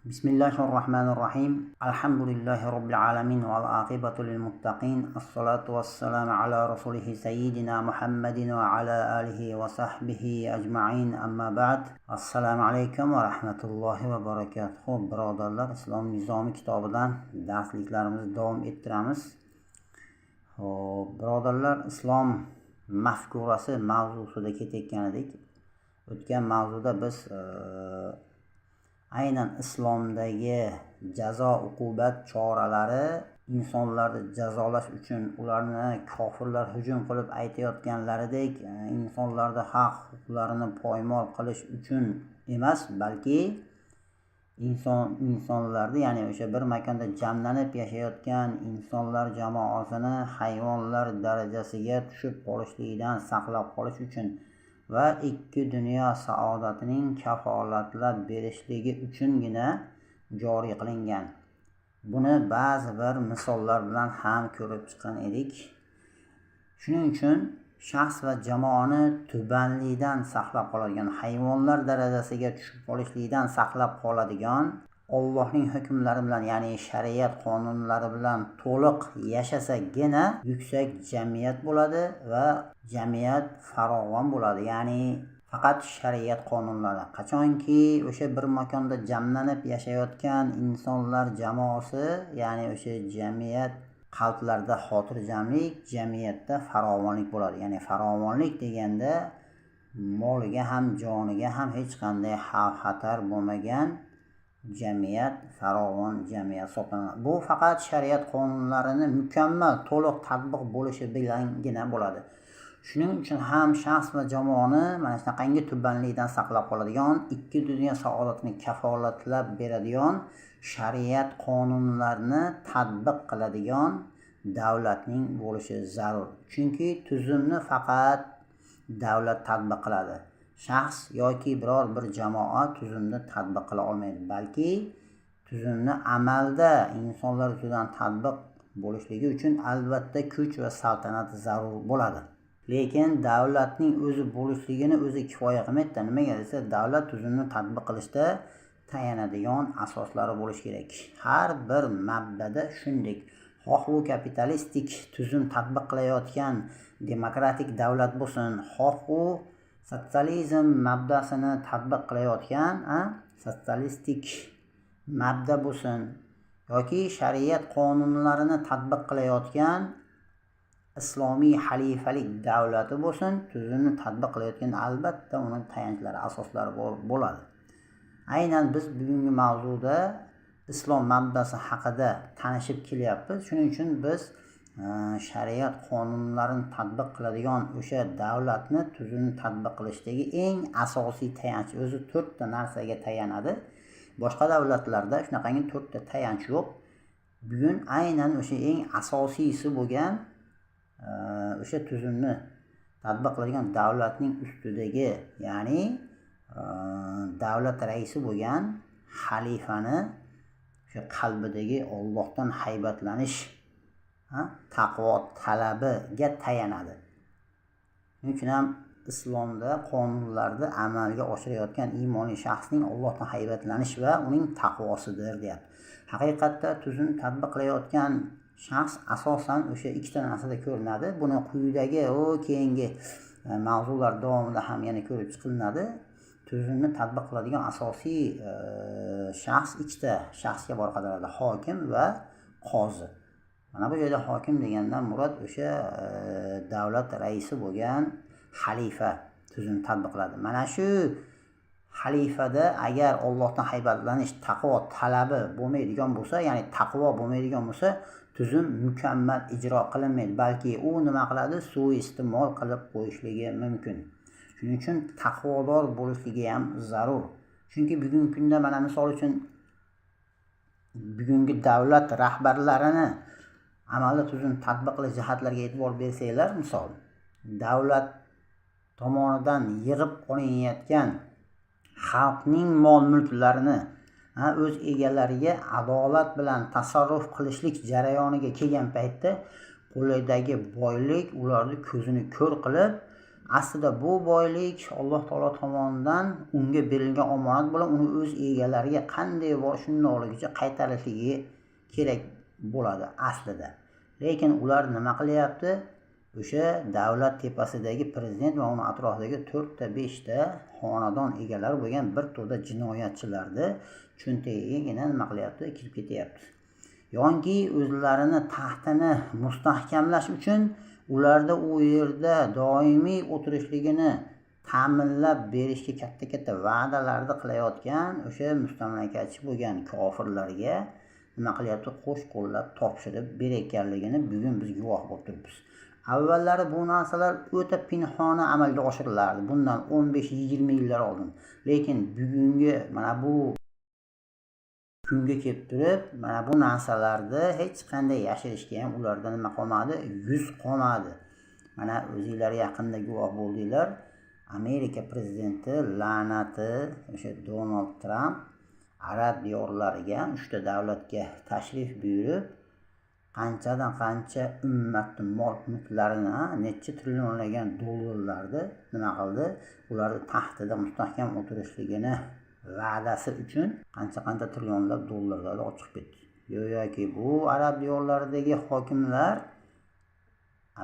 Bismillahirrahmanirrahim. Alhamdulillahi rabbil alamin wal aqibatu lil muttaqin. Assalatu wassalamu ala rasulih sayyidina Muhammadin wa ala alihi wa sahbihi ajma'in. Amma ba'd. Assalomu alaykum va rahmatullohi va barakatuh. Birodarlar, Islom nizomi kitobidan darsliklarimizni davom ettiramiz. Birodarlar, islom mafkurasi mavzusida ketayotgan edik. O'tgan mavzuda biz aynan islomdagi jazo uqubat choralari, insonlarni jazolash uchun ularni kofirlar hujum qilib aytayotganlaridek insonlarda haq huquqlarini poymol qilish uchun emas, balki insonlarni, ya'ni o'sha bir makonda jamlanib yashayotgan insonlar jamoasini hayvonlar darajasiga tushib qolishlikdan saqlab qolish uchun va ikki dunyo saodatining kafolatlab berishligi uchungina joriy qilingan. Buni ba'zi bir misollar bilan ham ko'rib chiqqan edik. Shuning uchun shaxs va jamoani tubanlikdan saqlab qoladigan, hayvonlar darajasiga tushib qolishlikdan saqlab qoladigan, Allohning hukmlari bilan, ya'ni shariat qonunlari bilan to'liq yashasagina yuksak jamiyat bo'ladi va jamiyat farovon bo'ladi. Ya'ni faqat shariat qonunlari. Qachonki o'sha bir makonda jamlanib yashayotgan insonlar jamoasi, ya'ni o'sha jamiyat qalblarda xotirjamlik, jamiyatda farovonlik bo'ladi. Ya'ni farovonlik deganda moliga ham joniga ham hech qanday xavf-xatar bo'lmagan jamiyat farovon jamiyat hisoblanadi. Bu faqat shariat qonunlarini mukammal to'liq tatbiq bo'lishi bilangina bo'ladi. Shuning uchun ham shaxs va jamoani mana shunaqangi tubanlikdan saqlab qoladigan, ikki dunyo saodatini kafolatlab beradigan shariat qonunlarini tatbiq qiladigan davlatning bo'lishi zarur. Chunki tuzumni faqat davlat tatbiq qiladi. Shaxs yoki biror bir jamoa tuzumni tatbiq qila olmaydi, balki tuzumni amalda insonlar ustidan tatbiq bo'lishligi uchun albatta kuch va saltanat zarur bo'ladi. Lekin davlatning o'zi bo'lishligini o'zi kifoya qilmaydi. Nimaga desa, davlat tuzumni tatbiq qilishda tayanadigan asoslari bo'lishi kerak. Har bir mabdada shunday. Xoh u kapitalistik tuzum tatbiq qilayotgan demokratik davlat bo'lsin, xoh u sotsializm mabdasini tatbiq qilayotgan sotsialistik mabda bo'lsin, yoki shariat qonunlarini tatbiq qilayotgan islomiy xalifalik davlati bo'lsin, tuzumni tatbiq qilayotgan albatta uning tayanchlari, asoslari bo'ladi. Aynan biz bugungi mavzuda islom mabdasi haqida tanishib kelyapmiz. Shuning uchun biz shariat qonunlarini tatbiq qiladigan o'sha davlatni tuzumni tatbiq qilishdagi eng asosiy tayanch o'zi 4 ta narsaga tayanadi. Boshqa davlatlarda shunaqangi 4 ta tayanch yo'q. Bugun aynan o'sha eng asosiysi bo'lgan o'sha tuzumni tatbiq qiladigan davlatning ustidagi, ya'ni davlat raisi bo'lgan xalifani o'sha qalbidagi Allohdan haybatlanish, taqvo talabiga tayanadi. Shuning uchun ham islomda qonunlarda amalga oshirayotgan iymonli shaxsning Allohdan haybatlanish va uning taqvosidir deyapti. Haqiqatda tuzumni tatbiq qilayotgan shaxs asosan o'sha ikkita narsada ko'rinadi. Buni quyidagi keyingi mavzular davomida ham yana ko'rib chiqiladi. Tuzumni tatbiq qiladigan asosiy shaxs ikkita shaxsga borqadaradi: hokim va qozi. Mana bu yerda hokim degandan murod o'sha davlat raisi bo'lgan xalifa tuzumni tatbiq qiladi. Mana shu xalifada agar Allohdan haybatlanish, taqvo talabi bo'lmaydigan bo'lsa, ya'ni taqvo bo'lmaydigan bo'lsa, tuzum mukammal ijro qilinmaydi, balki u nima qiladi? Suiiste'mol qilib qo'yishligi mumkin. Shuning uchun taqvodor bo'lishligi ham zarur. Chunki bugungi kunda mana misol uchun bugungi davlat rahbarlarini amalda tuzum tatbiq qilish jihatlariga e'tibor bersanglar, misol davlat tomonidan yig'ib olinayotgan xalqning mol-mulklarini o'z egalariga adolat bilan tasarruf qilishlik jarayoniga kelgan paytda qo'lidagi boylik ularni ko'zini ko'r qilib, aslida bu boylik Alloh taolo tomonidan unga berilgan omonat bilan uni o'z egalariga qanday bor shundoqligicha qaytarishligi kerak bo'ladi aslida. Lekin ular nima qilyapti? O'sha davlat tepasidagi prezident va uning atrofidagi 4 ta 5 ta xonadon egalari bo'lgan bir to'da jinoyatchilarni cho'ntagigagina nima qilyapti? Kirib ketyapti. Yoki o'zlarini taxtini mustahkamlash uchun ularda u yerda doimiy o'tirishligini ta'minlab berishga katta va'dalarni qilayotgan o'sha mustamlakachi bo'lgan kofirlarga nima qilyapti? Qo'sh qo'llab topshirib berayotganligini bugun biz guvoh bo'lib turibmiz. Avvallari bu narsalar o'ta pinhona amalga oshirilardi. Bundan 15-20 yillar oldin. Lekin bugungi mana bu kunga kelib turib, mana bu narsalarni hech qanday yashirishga ham ularda nima qolmadi? Yuz qolmadi. Mana o'zinglar yaqinda guvoh bo'ldinglar. Amerika prezidenti la'nati o'sha Donald Trump arab diyorlariga 3 ta davlatga tashrif buyurib, qanchadan qancha ummatning mol-mulklarini, necha trillionlagan dollarlarni nima qildi? Ularni taxtida mustahkam o'tirishligini va'dasi uchun qancha trillionlab dollarlarni ochib ketdi. Yo'yoki bu arab diyorlaridagi hokimlar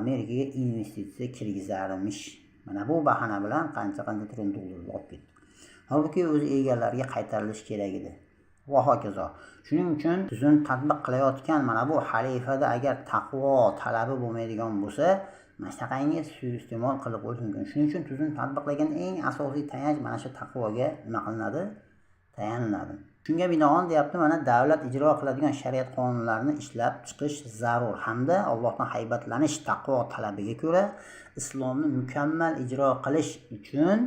Amerikaga investitsiya kirgizarmish. Mana bu bahona bilan qancha trillion dollarni olib ketdi. Halbuki o'z egalariga qaytarilishi kerak edi. Va hokazo. Shuning uchun tuzum tatbiq qilayotgan mana bu xalifada agar taqvo talabi bo'lmaydigan bo'lsa, mashaqangiz suiiste'mol qilib qo'yish mumkin. Shuning uchun tuzum tatbiqlagan eng asosiy tayanch mana shu taqvoga nima qilinadi? Tayaniladi. Shunga binoan deyapti, mana davlat ijro qiladigan shariat qonunlarini ishlab chiqish zarur hamda Allohdan haybatlanish taqvo talabiga ko'ra islomni mukammal ijro qilish uchun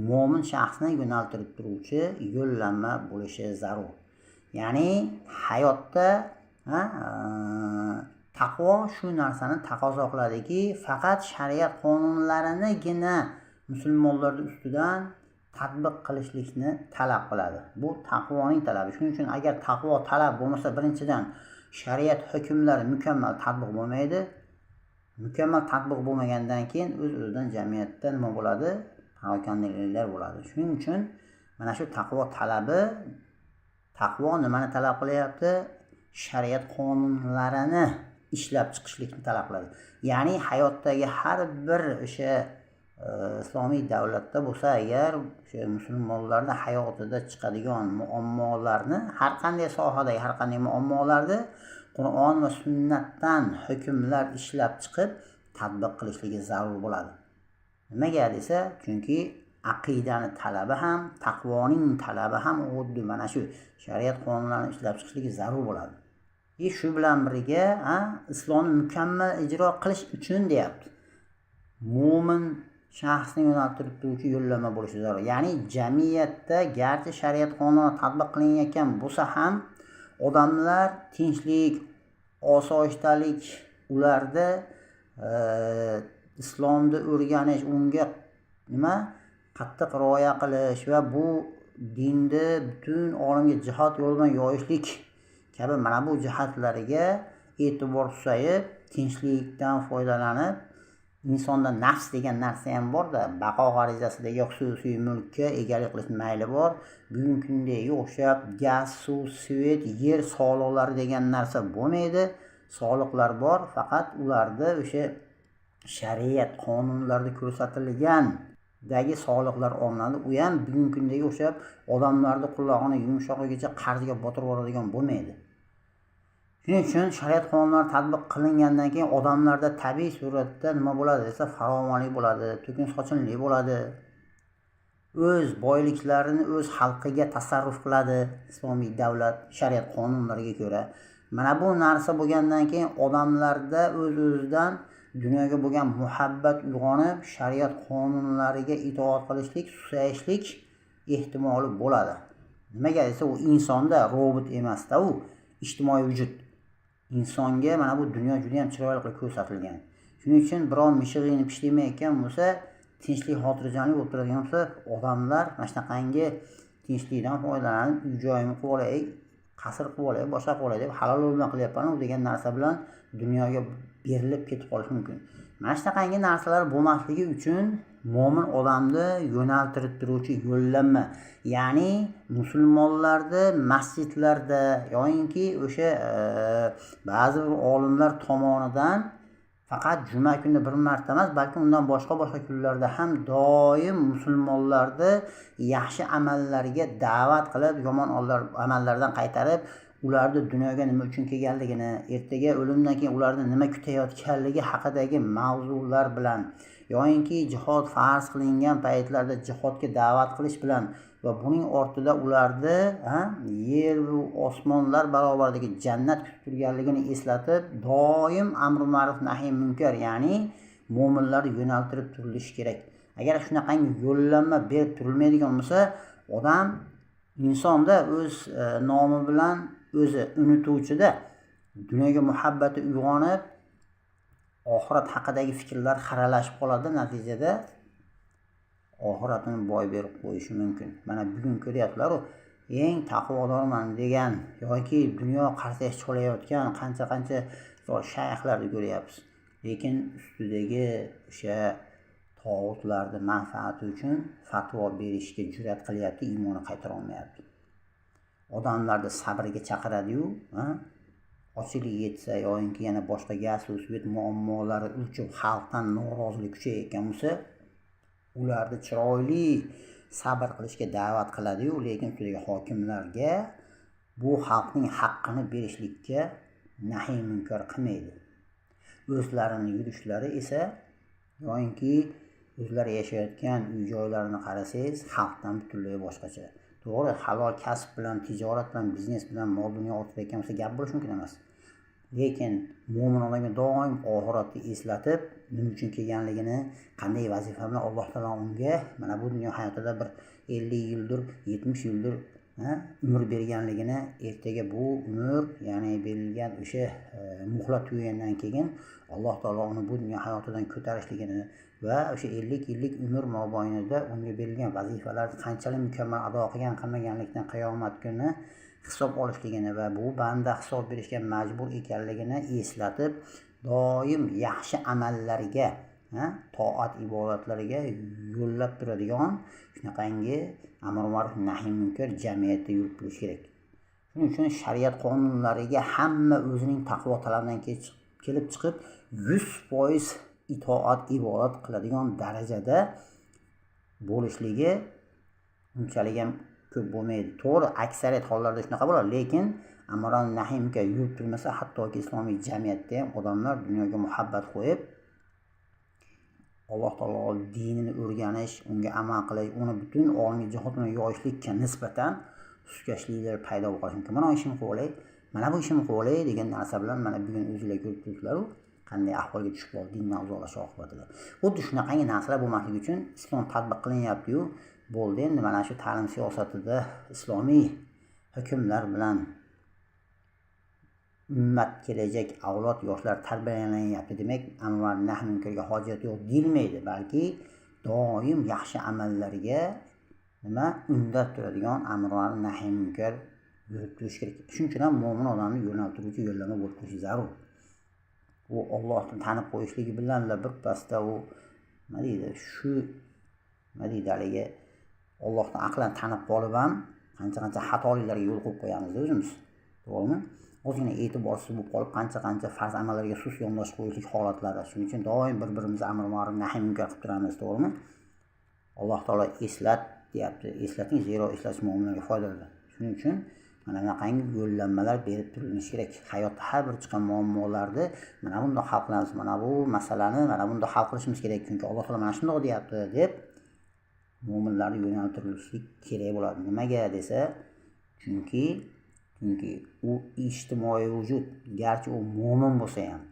mo'min shaxsni yo'naltirib turuvchi yo'llanma bo'lishi zarur. Ya'ni hayotda taqvo shu narsani taqozo qiladiki, faqat shariat qonunlarinigina musulmonlar ustidan tatbiq qilishlikni talab qiladi. Bu taqvoning talabi. Shuning uchun agar taqvo talab bo'lmasa, birinchidan shariat hukmlari mukammal tatbiq bo'lmaydi. Mukammal tatbiq bo'lmagandan keyin o'z-o'zidan jamiyatda nima bo'ladi? Parokandliklar bo'ladi. Shuning uchun mana shu taqvo talabi, taqvo nimani talab qilyapti? Shariat qonunlarini ishlab chiqishlikni talab qiladi. Ya'ni hayotdagi har bir o'sha islomiy davlatda bo'lsa agar o'sha musulmonlarning hayotida chiqadigan muammolarni, har qanday sohadagi har qanday muammolarni Qur'on va sunnatdan hukmlar ishlab chiqib tatbiq qilishligi zarur bo'ladi. Nimaga desa, chunki aqidani talabi ham, taqvoning talabi ham xuddi mana shu shariat qonunlarini ishlab chiqishligi zarur bo'ladi. Shu bilan birga islomni mukammal ijro qilish uchun deyapti. Mo'min shaxsni yo'naltirib turuvchi yo'llanma bo'lishi zarur. Ya'ni jamiyatda garchi shariat qonuni tatbiq qilinayotgan bo'lsa ham odamlar tinchlik, osoyishtalik ularda islomni o'rganish, unga qattiq rioya qilish va bu dinni butun olamga jihad yo'lidan yoyishlik kabi mana bu jihatlariga e'tibor susayib, tinchlikdan foydalanib, insonda nafs degan narsa ham bor-da, baqo g'arizasidagi xususiy mulkka egalik qilish mayli bor. Bugungi kundagi o'xshab gaz, suv, svet, yer soliqlari degan narsa bo'lmaydi. Soliqlar bor, faqat ularda o'sha shariat qonunlarida ko'rsatilgan dagi soliqlar olinadi. U ham bugungi kundagi o'xshab odamlarning qulog'ini yumshoqligicha qarzga botirib yuboradigan bo'lmaydi. Shuning uchun shariat qonunlari tatbiq qilingandan keyin odamlarda tabiiy suratda nima bo'ladi desa, farovonlik bo'ladi, to'kin sochinlik bo'ladi. O'z boyliklarini o'z xalqiga tasarruf qiladi islomiy davlat shariat qonunlariga ko'ra. Mana bu narsa bo'lgandan keyin odamlarda o'z-o'zidan dunyoga bo'lgan muhabbat uyg'onib, shariat qonunlariga itoat qilishlik, susayishlik ehtimoli bo'ladi. Nimaga desa, u insonda robot emasda, u ijtimoiy vujud. Insonga mana bu dunyo juda ham chiroyli qilib ko'rsatilgan. Shuning uchun biror mishig'ini pishlaymayotgan bo'lsa, tinchlik, xotirjamlik o'tiradigan bo'lsa, odamlar mana shunaqangi tinchlikdan foydalanib, uy-joyini qilib olay, qasr qilib olay, boshqa qilib olay deb halol yo'l bilan qilyapman degan narsa bilan dunyoga berilib ketib qolish mumkin. Mana shunaqangi narsalar bo'lmasligi uchun mo'min odamni yo'naltirib turuvchi yo'llanma. Ya'ni musulmonlarda masjidlarda yoinki o'sha ba'zi bir olimlar tomonidan faqat juma kuni bir marta emas, balki undan boshqa kunlarda ham doim musulmonlarni yaxshi amallarga da'vat qilib, yomon amallardan qaytarib, ularni dunyoga nima uchun kelganligini, ertaga o'limdan keyin ularni nima kutayotganligi haqidagi mavzular bilan yoinki jihod farz qilingan paytlarda jihodga da'vat qilish bilan va buning ortida ularni yer va osmonlar barobaridagi jannat kutib turganligini eslatib, doim amr ma'ruf nahiy munkar, ya'ni mo'minlarni yo'naltirib turilishi kerak. Agar shunaqangi yo'llanma berib turilmaydigan bo'lsa, odam insonda o'z nomi bilan o'zi unutuvchida dunyoga muhabbati uyg'onib, oxirat haqidagi fikrlar xiralashib qoladi, natijada oxiratini boy berib qo'yishi mumkin. Mana bugun ko'ryapsizlar-ku, eng taqvodorman degan yoki dunyo qarsash cholayotgan qancha shayxlarni ko'ryapsiz. Lekin ustidagi o'sha tog'utlarning manfaati uchun fatvo berishga jur'at qilyapti, iymoni qaytara olmayapti. Odamlarni sabrga chaqiradi-yu, ochlik yetsa yoki yana boshqa gaz-svet muammolari uchun xalqdan norozilik kuchayayotgan bo'lsa, ularni chiroyli sabr qilishga da'vat qiladi-yu, lekin ustidagi hokimlarga bu xalqning haqqini berishlikka nahiy munkar qilmaydi. O'zlarini yurishlari esa yoki o'zlari yashayotgan uy-joylarini qarasangiz, xalqdan butunlay boshqacha. To'g'ri, halol kasb bilan, tijorat bilan, biznes bilan mol dunyo orttirayotgan bo'lsa gap bo'lishi mumkin emas. Lekin mo'min odamga doim oxiratni eslatib, nima uchun kelganligini, qanday vazifa bilan Alloh taolo unga mana bu dunyo hayotida bir 50 yildir, 70 yildir umr berganligini, ertaga bu umr, ya'ni berilgan o'sha muhlat tugagandan keyin Alloh taolo uni bu dunyo hayotidan ko'tarishligini va o'sha 50 yillik umr mobaynida unga berilgan vazifalar qanchalik mukammal ado qilmaganlikdan qiyomat kuni hisob olishligini va bu banda hisob berishga majbur ekanligini eslatib, doim yaxshi amallarga, toat ibodatlariga yo'llab turadigan shunaqangi amr ma'ruf nahiy munkar jamiyatda yurib turish kerak. Shuning uchun shariat qonunlariga hamma o'zining taqvo talabidan kelib chiqib 100% itoat ibodat qiladigan darajada bo'lishligi unchalik ham ko'p bo'lmaydi. To'g'ri, aksariyat hollarda shunaqa bo'ladi, lekin amr nahiy munkar yurib turmasa, hattoki islomiy jamiyatda ham odamlar dunyoga muhabbat qo'yib, Alloh taolo dinini o'rganish, unga amal qilish, uni butun olamga jihod bilan yoyishlikka nisbatan suskashliklar paydo bo'lishi mumkin. Mana ishimni qilib olay, mana bu ishimni qilib olay degan narsa bilan mana bugun o'zingizlar ko'rib turibsizlar-ku, qanday ahvolga tushib qoldi dindan uzoqlashish oqibatida. Xuddi shunaqangi narsalar bo'lmasligi uchun islom tatbiq qilinyapti-yu, bo'ldi. Endi mana shu ta'lim siyosatida islomiy hukmlar bilan ummat, kelajak avlod, yoshlar tarbiyalanyapti. Demak, amr nahiy munkarga hojat yo'q deyilmaydi, balki doim yaxshi amallarga undab turadigan amr nahiy munkar yurib turish kerak. Shuning uchun ham mo'min odamni yo'naltiruvchi yo'llanma bo'lib turishi zarur. U Allohni tanib qo'yishligi bilan bir pasda u haligi Allohni aqlan tanib qolib ham qancha xatoliklarga yo'l qo'yib qo'yamiz o'zimiz. To'g'rimi? Ozgina e'tiborsiz bo'lib qolib qancha farz amallarga sus yondashib qo'yishlik holatlari. Shuning uchun doim bir-birimizni amr ma'ruf nahiy munkar qilib turamiz, to'g'rimi? Alloh taolo eslat deyapti. Eslating, zero eslash mo'minlarga foydalidir. Shuning uchun mana bunaqangi yo'llanmalar berib turilishi kerak. Hayotda har bir chiqqan muammolarni mana bunday hal qilamiz, mana bu masalani mana bunday hal qilishimiz kerak, chunki Alloh taolo mana shunday deyapti deb mo'minlarni yo'naltirishlik kerak bo'ladi. Nimaga desa, chunki u ijtimoiy vujud, garchi u mo'min bo'lsa ham,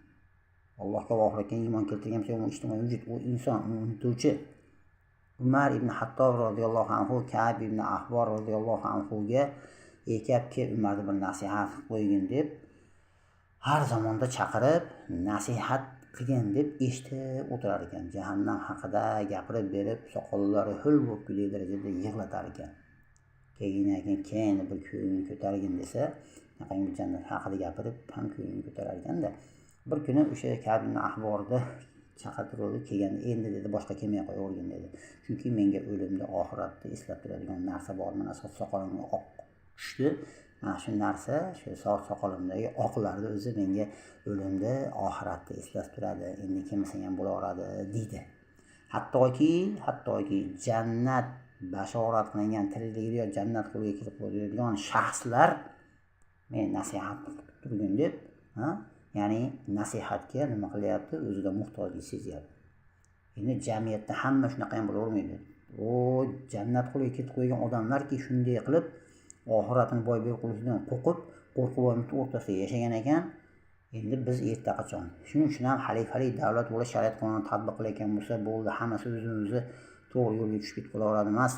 Allohga va oxiratga iymon keltirgan bo'lsa, u ijtimoiy vujud, u inson, u unutuvchi. Umar ibn Hattob roziyallohu anhu Ka'b ibn Ahbor roziyallohu anhuga aytibki, Umarni bir nasihat qilib qo'ygin deb har zamonda chaqirib nasihat qilgin deb eshitib o'tirar ekan. Jahannam haqida gapirib berib, soqollari hul bo'lib ketgan darajada yig'latar ekan. Keyin bir ko'ngilni ko'targin desa, naqangi jannat haqida gapirib ham ko'ngilni ko'tarar ekanda. Bir kuni o'sha Ka'b ibn Ahborni chaqirtiruvdi, kelganda endi dedi boshqa kelmay qo'yavergin dedi. Chunki menga o'limda oxiratni eslab turadigan narsa bor. Mana soch soqolimga oq tushdi. Mana shu narsa, shu soch soqolimdagi oqlarni o'zi menga o'limda oxiratni eslab turadi. Endi kimsa ham bo'laveradi deydi. Hattoki jannat bashorat qilingan tirikligida jannat qo'lga kirib qo'yadigan shaxslar men nasihat qilib turgin deb, ya'ni nasihatga nima qilyapti? O'zida muhtojlik sezyapti. Endi jamiyatda hamma shunaqa ham bo'lavermaydi. Jannat qo'lga kirib qo'ygan odamlarki shunday qilib oxiratini boy berib qo'yishdan qo'rqib o'rtasida yashagan ekan. Endi biz erta qachon? Shuning uchun ham xalifalik davlat bo'lish shariat qonunini tatbiq qilayotgan bo'lsa bo'ldi, hammasi o'zini to'g'ri yo'lga tushib ketib qolaveradi emas.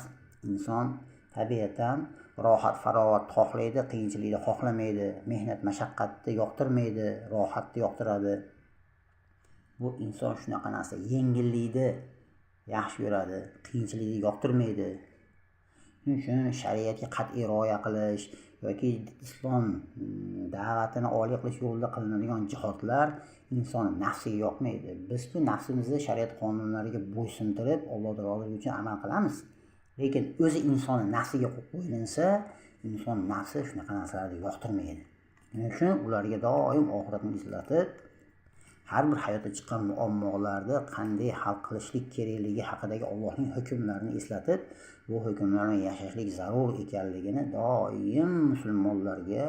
Inson tabiatan rohat farog'at xohlaydi, qiyinchilikni xohlamaydi, mehnat mashaqqatni yoqtirmaydi, rohatni yoqtiradi. Bu inson shunaqa narsa, yengillikni yaxshi ko'radi, qiyinchilikni yoqtirmaydi. Shuning uchun shariatga qat'iy rioya qilish yoki islom da'vatini oliy qilish yo'lida qilinadigan jihodlar inson nafsiga yoqmaydi. Biz-ku nafsimizni shariat qonunlariga bo'ysuntirib, Allohga roziligi uchun amal qilamiz. Lekin o'zi insonning nafsiga qo'yilinsa, inson nafsi shunaqa narsalarni yoqtirmaydi. Shuning uchun ularga doim oxiratni eslatib, har bir hayotda chiqqan muammolarni qanday hal qilishlik kerakligi haqidagi Allohning hukmlarini eslatib, bu hukmlarni yashashlik zarur ekanligini doim musulmonlarga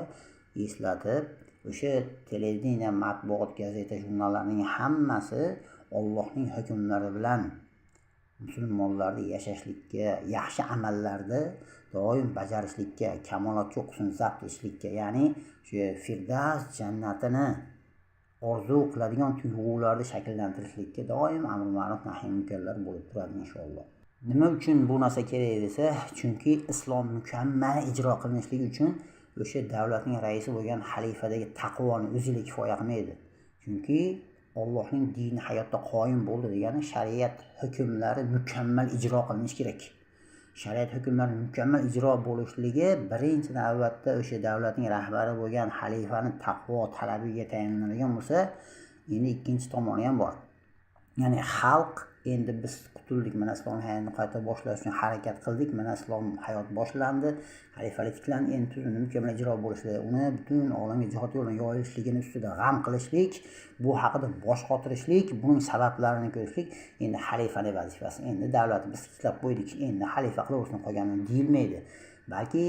eslatib, o'sha televideniya, matbuot, gazeta, jurnallarning hammasi Allohning hukmlari bilan musulmonlarni yashashlikka, yaxshi amallarni doim bajarishlikka, kamolotga husn zabt etishlikka, ya'ni shu Firdavs jannatini orzu qiladigan tuyg'ularni shakllantirishlikka doim amr ma'ruf nahiy munkarlar bo'lib turadi inshaalloh. Nima uchun bu narsa kerak desa, chunki islom mukammal ijro qilinishligi uchun o'sha davlatning raisi bo'lgan xalifadagi taqvoni o'ziga kifoya qilmaydi. Chunki Allohning dini hayotda qoyim bo'ldi degani shariat hukmlari mukammal ijro qilinishi kerak. Shariat hukmlari mukammal ijro bo'lishligi birinchi navbatda o'sha davlatning rahbari bo'lgan xalifani taqvo talabiga tayinlanadigan bo'lsa, endi ikkinchi tomoni ham bor. Ya'ni xalq endi biz qutuldik, mana islom hayotini qayta boshlash uchun harakat qildik, mana islom hayot boshlandi, xalifalik tiklandi, endi tuzumni mukammal ijro bo'lishligi, uni butun olamga jihod yo'lidan yoyilishligini ustida g'am qilishlik, bu haqida bosh qotirishlik, buning sabablarini ko'rishlik endi xalifaning vazifasi. Endi davlatni biz tiklab qo'ydik, endi xalifa qilaversin qolganini deyilmaydi. Balki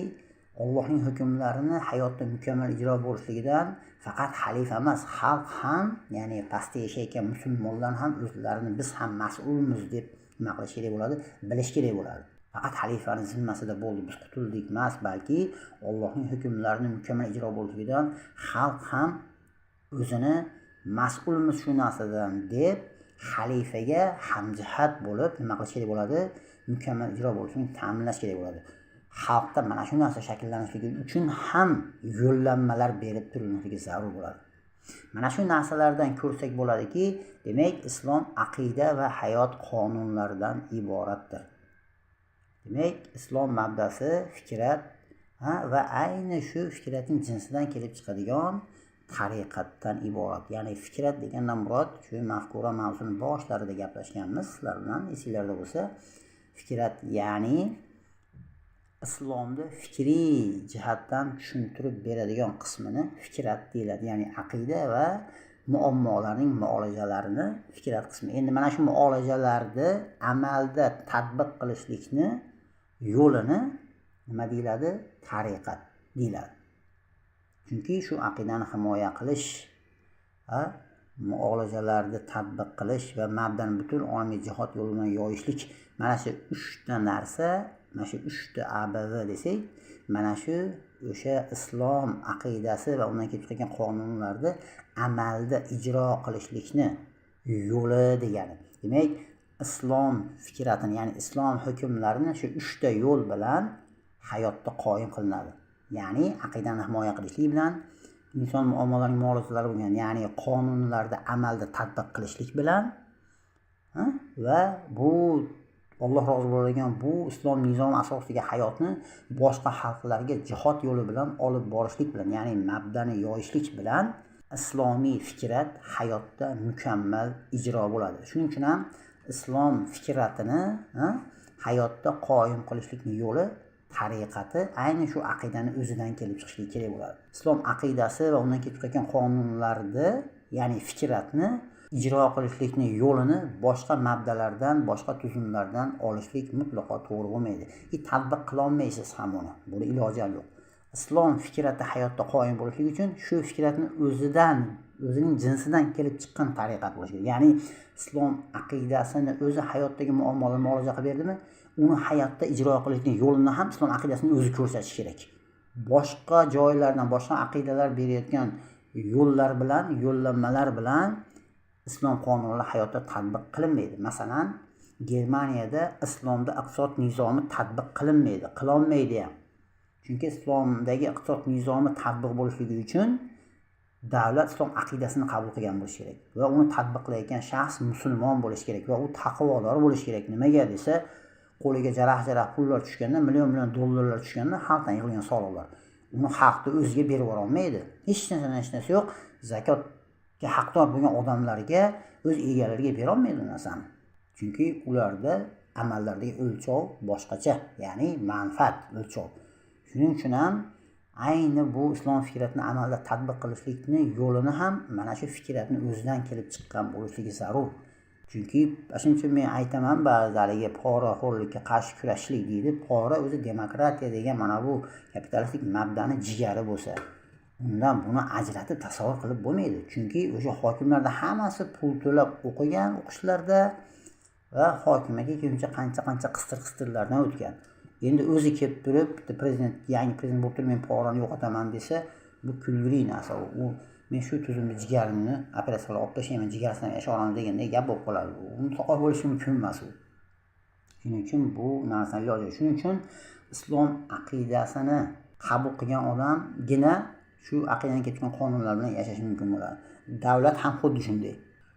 Allohning hukmlarini hayotda mukammal ijro bo'lishligidan faqat xalifa emas, xalq ham, ya'ni pastda yashayotgan musulmonlar ham o'zlarini biz ham mas'ulmiz deb nima qilish kerak bo'ladi, bilish kerak bo'ladi. Faqat xalifaning zimmasida bo'ldi, biz qutuldik emas, balki Allohning hukmlarini mukammal ijro bo'lishligidan xalq ham o'zini mas'ulmiz shu narsadan deb xalifaga hamjihat bo'lib nima qilish kerak bo'ladi, mukammal ijro bo'lishini ta'minlash kerak bo'ladi. Xalqda mana shu narsa shakllanishigi uchun ham yo'llanmalar berib turilishligi zarur bo'ladi. Mana shu narsalardan ko'rsak bo'ladiki, demak islom aqida va hayot qonunlaridan iboratdir. Demak, islom mabdasi fikrat va ayni shu fikratning jinsidan kelib chiqadigan tariqatdan iborat. Ya'ni fikrat degandan murod shu mafkura mavzuni boshlarida gaplashganmiz sizlar bilan, esinglarda bo'lsa, fikrat ya'ni islomda fikriy jihatdan tushuntirib beradigan qismini fikrat deyiladi. Ya'ni aqida va muammolarning muolajalarini fikrat qismi. Endi mana shu muolajalarni amalda tatbiq qilishlikni yo'lini nima deyiladi? Tariqat deyiladi. Chunki shu aqidani himoya qilish, muolajalarni tatbiq qilish va mabdani butun olamga jihod yo'lidan yoyishlik, mana shu 3 ta narsa, mana shu 3 ta ABV desak, mana shu o'sha islom aqidasi va undan kelib chiqqan qonunlarni amalda ijro qilishlikni yo'li degani. Demak, islom fikratini, ya'ni islom hukmlarini shu 3 ta yo'l bilan hayotda qoyim qilinadi. Ya'ni aqidani himoya qilishlik bilan, inson muammolarining muolajalari bo'lgan, ya'ni qonunlarni amalda tatbiq qilishlik bilan va bu Alloh rozi bo'ladigan bu islom nizomi asosidagi hayotni boshqa xalqlarga jihod yo'li bilan olib borishlik bilan, ya'ni mabdani yoyishlik bilan islomiy fikrat hayotda mukammal ijro bo'ladi. Shuning uchun ham islom fikratini hayotda qoyim qilishlikning yo'li, tariqati ayni shu aqidani o'zidan kelib chiqishligi kerak bo'ladi. Islom aqidasi va undan kelib chiqqan qonunlarni, ya'ni fikratni ijro qilishlikning yo'lini boshqa mabdalardan, boshqa tuzumlardan olishlik mutlaqo to'g'ri bo'lmaydi. Tatbiq qila olmaysiz ham uni. Buni iloji ham yo'q. Islom fikrati hayotda qoyim bo'lishligi uchun shu fikratni o'zining jinsidan kelib chiqqan tariqat bo'lishi kerak. Ya'ni islom aqidasini o'zi hayotdagi muammolarni muolaja qilib berdimi, uni hayotda ijro qilishning yo'lini ham islom aqidasini o'zi ko'rsatishi kerak. Boshqa joylardan, boshqa aqidalar berayotgan yo'llar bilan, yo'llanmalar bilan islom qonunlari hayotda tatbiq qilinmaydi. Masalan, Germaniyada islomda iqtisod nizomi tatbiq qilinmaydi, qilolmaydi ham. Chunki islomdagi iqtisod nizomi tatbiq bo'lishligi uchun davlat islom aqidasini qabul qilgan bo'lishi kerak va uni tatbiq qilayotgan shaxs musulmon bo'lishi kerak va u taqvodor bo'lishi kerak. Nimaga desa, qo'liga jaraq-jaraq pullar tushganda, million dollarlar tushganda xalqdan yig'ilgan soliqlar uni xalqni o'ziga berib yubora olmaydi. Hech narsa yo'q. Zakotga haqdor bo'lgan odamlarga, o'z egalariga bera olmaydi u narsani. Chunki ularda amallardagi o'lchov boshqacha, ya'ni manfaat o'lchov. Shuning uchun ham ayni bu islom fikratini amalda tatbiq qilishlikni yo'lini ham mana shu fikratni o'zidan kelib chiqqan bo'lishligi zarur. Chunki shuning uchun men aytaman, ba'zilariga poraxo'rlikka qarshi kurashishlik deydi. Pora o'zi demokratiya degan mana bu kapitalistik mabdani jigari bo'lsa, undan buni ajratib tasavvur qilib bo'lmaydi. Chunki o'sha hokimlarda hammasi pul to'lab o'qigan o'qishlarda va hokimiyatga kelguncha qancha qistir-qistirlardan o'tgan. Endi o'zi kelib turib, yangi prezident bo'lib turib men porani yo'qotaman desa, bu kulgili narsa. U men shu tuzumni jigarini operatsiya qilib olib tashlayman, jigarisidan yasha olaman degandek gap bo'lib qoladi. Uni soqol bo'lishi mumkin emas u. Shuning uchun bu narsani iloji yo'q. Shuning uchun islom aqidasini qabul qilgan odamgina shu aqidadan ketgan qonunlar bilan yashash mumkin bo'ladi. Davlat ham xuddi shunday.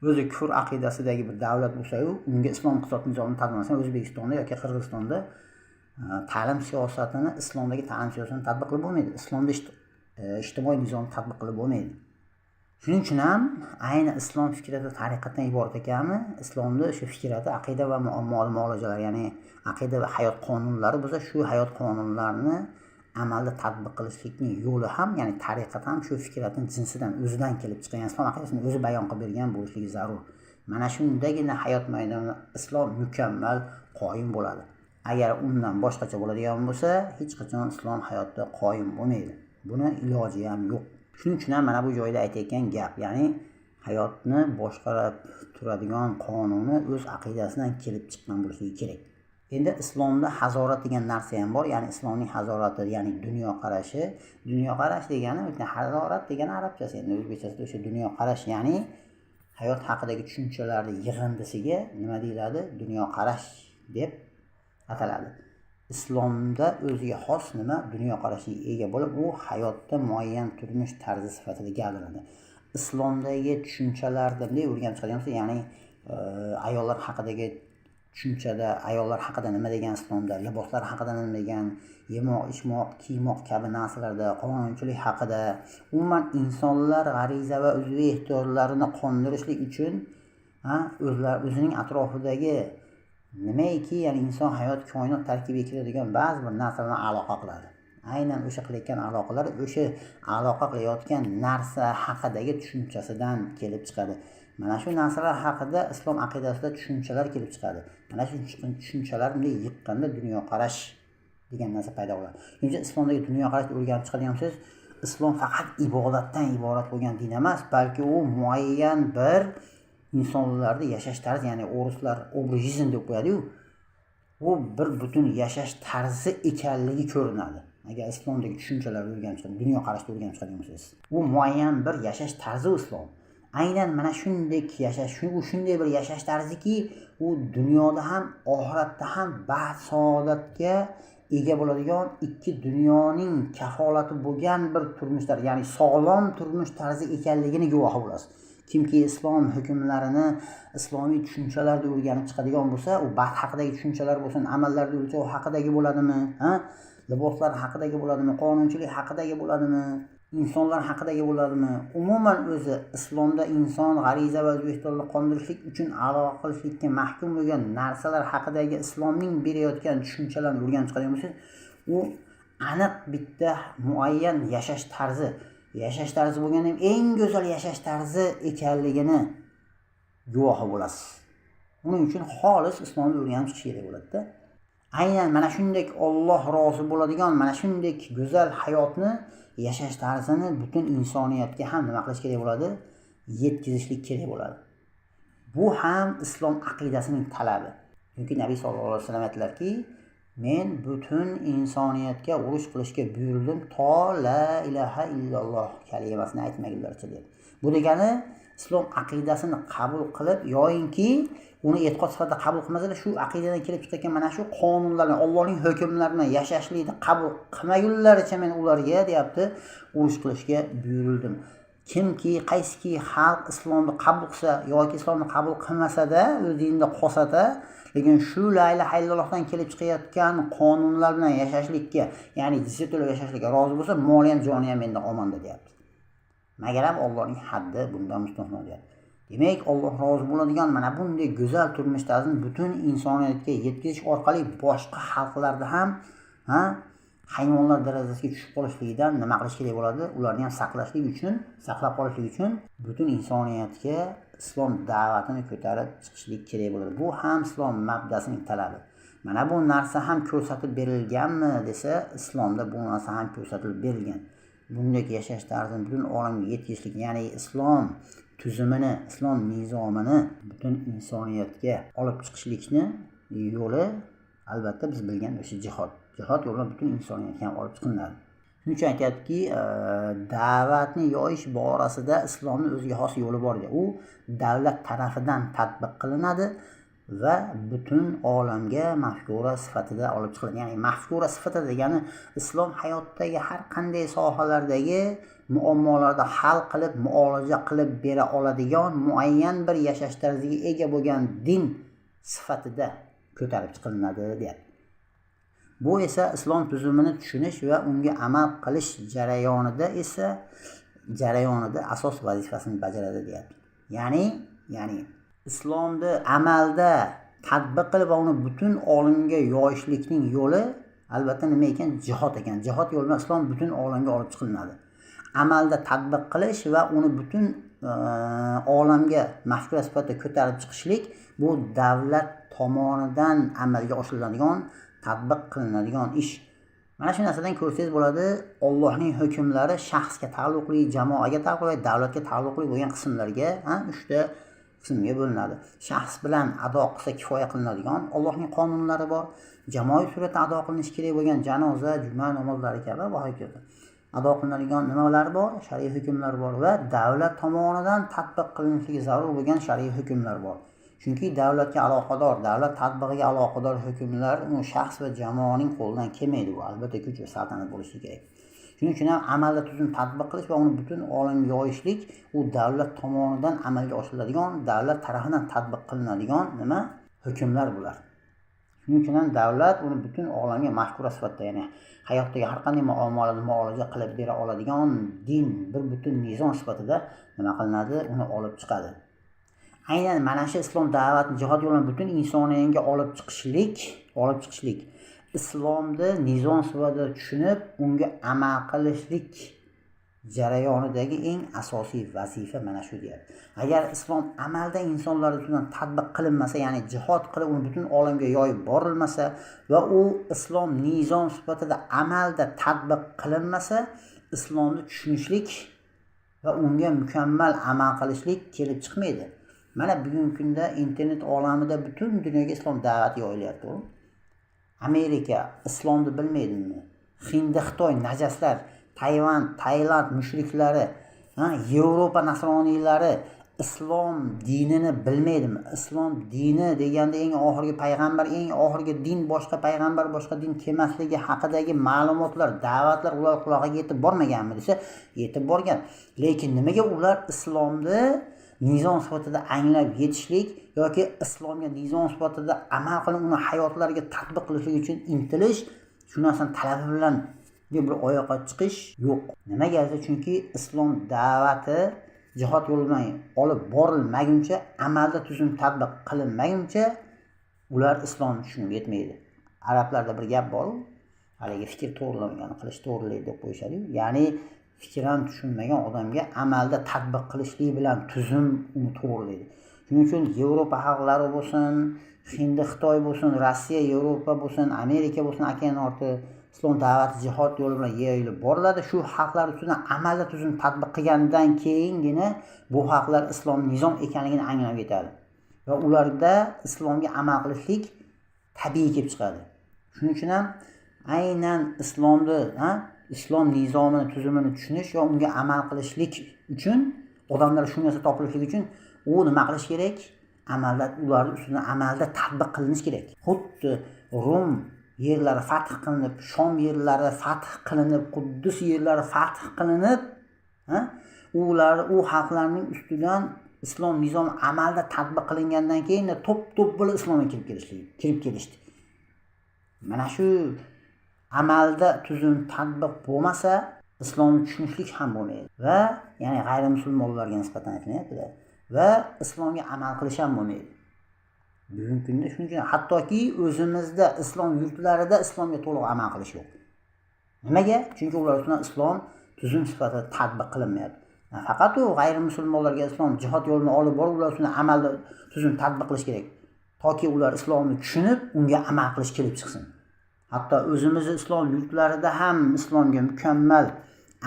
O'zi kufr aqidasidagi bir davlat bo'lsa-yu, unga islom iqtisod nizomini tatbiqlasa, O'zbekistonda yoki Qirg'izistonda ta'lim siyosatini, islomdagi ta'lim siyosatini tatbiq qilib bo'lmaydi. Islomda ijtimoiy nizomni tatbiq qilib bo'lmaydi. Shuning uchun ham ayni islom fikrati tariqatdan iborat ekanmi, islomda o'sha fikrati aqida va muolajalar, ya'ni aqida va hayot qonunlari bo'lsa, shu hayot qonunlarini amalda tatbiq qilishlikning yo'li ham, ya'ni tariqat ham shu fikratning jinsidan, o'zidan kelib chiqqan, islom aqidasini o'zi bayon qilib bergan bo'lishligi zarur. Mana shundagina hayot maydonida islom mukammal qoyim bo'ladi. Agar undan boshqacha bo'ladigan bo'lsa, hech qachon islom hayotda qoyim bo'lmaydi. Buni iloji ham yo'q. Shuning uchun ham mana bu joyda aytayotgan gap, ya'ni hayotni boshqarib turadigan qonuni o'z aqidasidan kelib chiqqan bo'lishi kerak. Endi islomda hazorat degan narsa ham bor, ya'ni islomning hazorati, ya'ni dunyoqarashi. Dunyoqarash degani, hazorat degani arabchasi, endi o'zbekchasida o'sha dunyoqarash, ya'ni hayot haqidagi tushunchalarning yig'indisiga nima deyiladi? Dunyoqarash deb ataladi. Islomda o'ziga xos nima dunyoqarashiga ega bo'lib, u hayotda muayyan turmush tarzi sifatida gavdalanadi. Islomdagi tushunchalarni bunday o'rganib chiqadigan bo'lsa, ya'ni ayollar haqidagi tushunchada ayollar haqida nima degan islomda, liboslar haqida nima degan, yemoq, ichmoq, kiymoq kabi narsalarda, qonunchilik haqida, umuman insonlar g'ariza va uzviy ehtiyojlarini qondirishlik uchun o'zining atrofidagi nimaiki, ya'ni inson hayot koinot tarkibiga kiradigan ba'zi bir narsalarni aloqa qiladi. Aynan o'sha qilayotgan aloqalar o'sha aloqa qilayotgan narsa haqidagi tushunchasidan kelib chiqadi. Mana shu narsalar haqida islom aqidasida tushunchalar kelib chiqadi. Mana shu tushunchalar bunday yiqqanda dunyoqarash degan narsa paydo bo'ladi. Endi islomdagi dunyoqarashni o'rganib chiqadigan bo'lsangiz, islom faqat ibodatdan iborat bo'lgan din emas, balki u muayyan bir insonlarda yashash tarzi, ya'ni o'rislar obrejizm deb qo'yadi-yu, u bir butun yashash tarzi ekanligi ko'rinadi. Agar islomdagi tushunchalarni o'rganib chiqib, dunyoqarashni o'rganib chiqadigan bo'lsangiz, u muayyan bir yashash tarzi islom. Aynan mana shunday yashash, shunday bir yashash tarziki, u dunyoda ham, oxiratda ham baxt saodatga ega bo'ladigan, ikki dunyoning kafolati bo'lgan bir turmushlar, ya'ni sog'lom turmush tarzi ekanligini guvohi bo'lasiz. Kimki islom hukmlarini, islomiy tushunchalarni o'rganib chiqadigan bo'lsa, u baxt haqidagi tushunchalar bo'lsin, amallarda o'lchov haqidagi bo'ladimi, liboslar haqidagi bo'ladimi, qonunchilik haqidagi bo'ladimi, insonlar haqidagi bo'ladimi? Umuman o'zi islomda inson g'ariza va o'zbekistonda qondirishlik uchun aloqa qilishlikka mahkum bo'lgan narsalar haqidagi islomning berayotgan tushunchalarni o'rganib chiqadigan bo'lsangiz, u aniq bitta muayyan yashash tarzi bo'lganda eng go'zal yashash tarzi ekanligini guvohi bo'lasiz. Uning uchun xolis islomni o'rganib chiqish kerak bo'ladi-da. Aynan mana shunday Alloh rozi bo'ladigan, mana shunday go'zal hayotni, yashash tarzini butun insoniyatga ham nima qilish kerak bo'ladi? Yetkazishlik kerak bo'ladi. Bu ham islom aqidasining talabi. Chunki Nabiy sollallohu alayhi vasallam aytdilarki, men butun insoniyatga urush qilishga buyurildim, to la ilaha illalloh kalimasini aytmagunlaricha dedi. Bu degani islom aqidasini qabul qilib yoyinki uni e'tiqod sifatida qabul qilmasalar, shu aqidadan kelib chiqayotgan mana shu qonunlarni, Allohning hukmlarini yashashlikni qabul qilmagunlaricha men ularga deyapti, urush qilishga buyurildim. Kimki, qaysiki xalq islomni qabul qilsa yoki islomni qabul qilmasa-da, o'z dinida qolsa-da, lekin shu la ilaha illallohdan kelib chiqayotgan qonunlar bilan yashashlikka, ya'ni disiplinada yashashlikka rozi bo'lsa, moli ham joni ham mendan omonda deyapti. Magaram Allohning haddi bundan mustasno deyapti. Demak, Alloh rozi bo'ladigan mana bunday go'zal turmush tarzini butun insoniyatga yetkazish orqali boshqa xalqlarda ham hayvonlar darajasiga tushib qolishligidan nima qilish kerak bo'ladi? Ularni ham saqlab qolishlik uchun butun insoniyatga islom da'vatini ko'tarib chiqishlik kerak bo'ladi. Bu ham islom mabdasining talabi. Mana bu narsa ham ko'rsatib berilganmi desa, islomda bu narsa ham ko'rsatilib berilgan. Bunday yashash tarzini butun olamga yetkazishlik, ya'ni islom tuzumini, islom nizomini butun insoniyatga olib chiqishlikni yo'li albatta biz bilgan o'sha jihod. Jihod yo'li butun insoniyatga ham olib chiqiladi. Shuning uchun aytadiki, da'vatni yoyish borasida islomning o'ziga xos yo'li bor. U davlat tarafidan tatbiq qilinadi va butun olamga mafkura sifatida olib chiqiladi. Ya'ni mafkura sifatida degani islom hayotdagi har qanday sohalardagi muammolarni hal qilib, muolaja qilib bera oladigan muayyan bir yashash tarziga ega bo'lgan din sifatida ko'tarib chiqilinadi deyapti. Bu esa islom tuzumini tushunish va unga amal qilish jarayonida asos vazifasini bajaradi deyapti. Ya'ni islomni amalda tatbiq qilib va uni butun olamga yoyishlikning yo'li albatta nima ekan? Jihod ekan. Jihod yo'li bilan islom butun olamga olib chiqilinadi. Amalda tatbiq qilish va uni butun olamga mafkura sifatida ko'tarib chiqishlik bu davlat tomonidan amalga oshiriladigan, tatbiq qilinadigan ish. Mana shu narsadan ko'rsangiz bo'ladi, Allohning hukmlari shaxsga taalluqli, jamoaga taalluqli, davlatga taalluqli bo'lgan qismlarga, 3 ta qismga bo'linadi. Shaxs bilan ado qilsa kifoya qilinadigan Allohning qonunlari bor. Jamoaviy suratda ado qilinishi kerak bo'lgan janoza, juma namozlari kabi va hokazo. Ado qilinadigan nimalar bor? Shariy hukmlar bor va davlat tomonidan tatbiq qilinishligi zarur bo'lgan shariy hukmlar bor. Chunki davlatga aloqador, davlat tatbiqiga aloqador hukmlar uni shaxs va jamoaning qo'lidan kelmaydi. Bu albatta kuch va saltanat bo'lishi kerak. Shuning uchun ham amalda tuzum tatbiq qilish va uni butun olamga yoyishlik u davlat tomonidan amalga oshiriladigan, davlat tarafidan tatbiq qilinadigan hukmlar bular. Shuning uchun ham davlat uni butun olamga mashhura sifatida, ya'ni hayotdagi har qanday muammolarni muolaja qilib bera oladigan din, bir butun nizom sifatida nima qilinadi? Uni olib chiqadi. Aynan mana shu islom da'vatini jihod yo'lidan butun insoniyatga olib chiqishlik islomni nizom sifatida tushunib, unga amal qilishlik jarayonidagi eng asosiy vazifa mana shu deyapti. Agar islom amalda insonlar ustidan tatbiq qilinmasa, ya'ni jihod qilib uni butun olamga yoyib borilmasa va u islom nizom sifatida amalda tatbiq qilinmasa, islomni tushunishlik va unga mukammal amal qilishlik kelib chiqmaydi. Mana bugungi kunda internet olamida butun dunyoga islom da'vati yoyilyapti. Amerika islomni bilmaydimi? Hind, Xitoy najaslar, Tayvan, Tailand mushriklari, Yevropa nasroniylari islom dinini bilmaydimi? Islom dini deganda eng oxirgi payg'ambar, eng oxirgi din, boshqa payg'ambar, boshqa din kelmasligi haqidagi ma'lumotlar, da'vatlar ular quloqiga yetib bormaganmi desa, yetib borgan. Lekin nimaga ular islomni nizom sifatida anglab yetishlik yoki islomga nizom sifatida amal qilib uni hayotlariga tatbiq qilishlik uchun intilish, shu narsani talabi bilan deb bir oyoqqa chiqish yo'q. Nimaga desa, chunki islom da'vati jihod yo'li bilan olib borilmaguncha, amalda tuzum tatbiq qilinmaguncha ular islomni tushunib yetmaydi. Arablarda bir gap bor, haligi fikr to'g'rilamagani qilish to'g'rilaydi deb qo'yishadi. Ya'ni fikran tushunmagan odamga amalda tatbiq qilishlik bilan tuzum uni to'g'rilaydi. Shuning uchun Yevropa xalqlari bo'lsin, Hind, Xitoy bo'lsin, Rossiya, Yevropa bo'lsin, Amerika bo'lsin, okean orti islom da'vati jihod yo'li bilan yoyilib boriladi. Shu xalqlar ustidan amalda tuzum tatbiq qilgandan keyingina bu xalqlar islom nizom ekanligini anglab yetadi va ularda islomga amal qilishlik tabiiy kelib chiqadi. Shuning uchun ham aynan islom nizomini, tuzumini tushunish va unga amal qilishlik uchun odamlar shu narsa topilishligi uchun u nima qilish kerak? Amalda ular ustidan amalda tatbiq qilinish kerak. Xuddi Rum yerlari fath qilinib, Shom yerlari fath qilinib, Quddus yerlari fath qilinib, u xalqlarning ustidan islom nizomi amalda tatbiq qilingandan keyin to'p bo'lib islomga kirib kelishdi. Mana shu amalda tuzum tatbiq bo'lmasa, islomni tushunishlik ham bo'lmaydi va ya'ni g'ayrimusulmonlarga nisbatan aytilyapti va islomga amal qilish ham bo'lmaydi. Bugungi kunda shuning uchun hattoki o'zimizda islom yurtlarida islomga to'liq amal qilish yo'q. Nimaga? Chunki ular ustidan islom tuzum sifatida tatbiq qilinmayapti. Faqat u g'ayrimusulmonlarga islom jihod yo'lini olib borib, ular ustidan amalda tuzum tatbiq qilish kerak. Toki ular islomni tushunib, unga amal qilish kelib chiqsin. Hatto o'zimizning islom yurtlarida ham islomga mukammal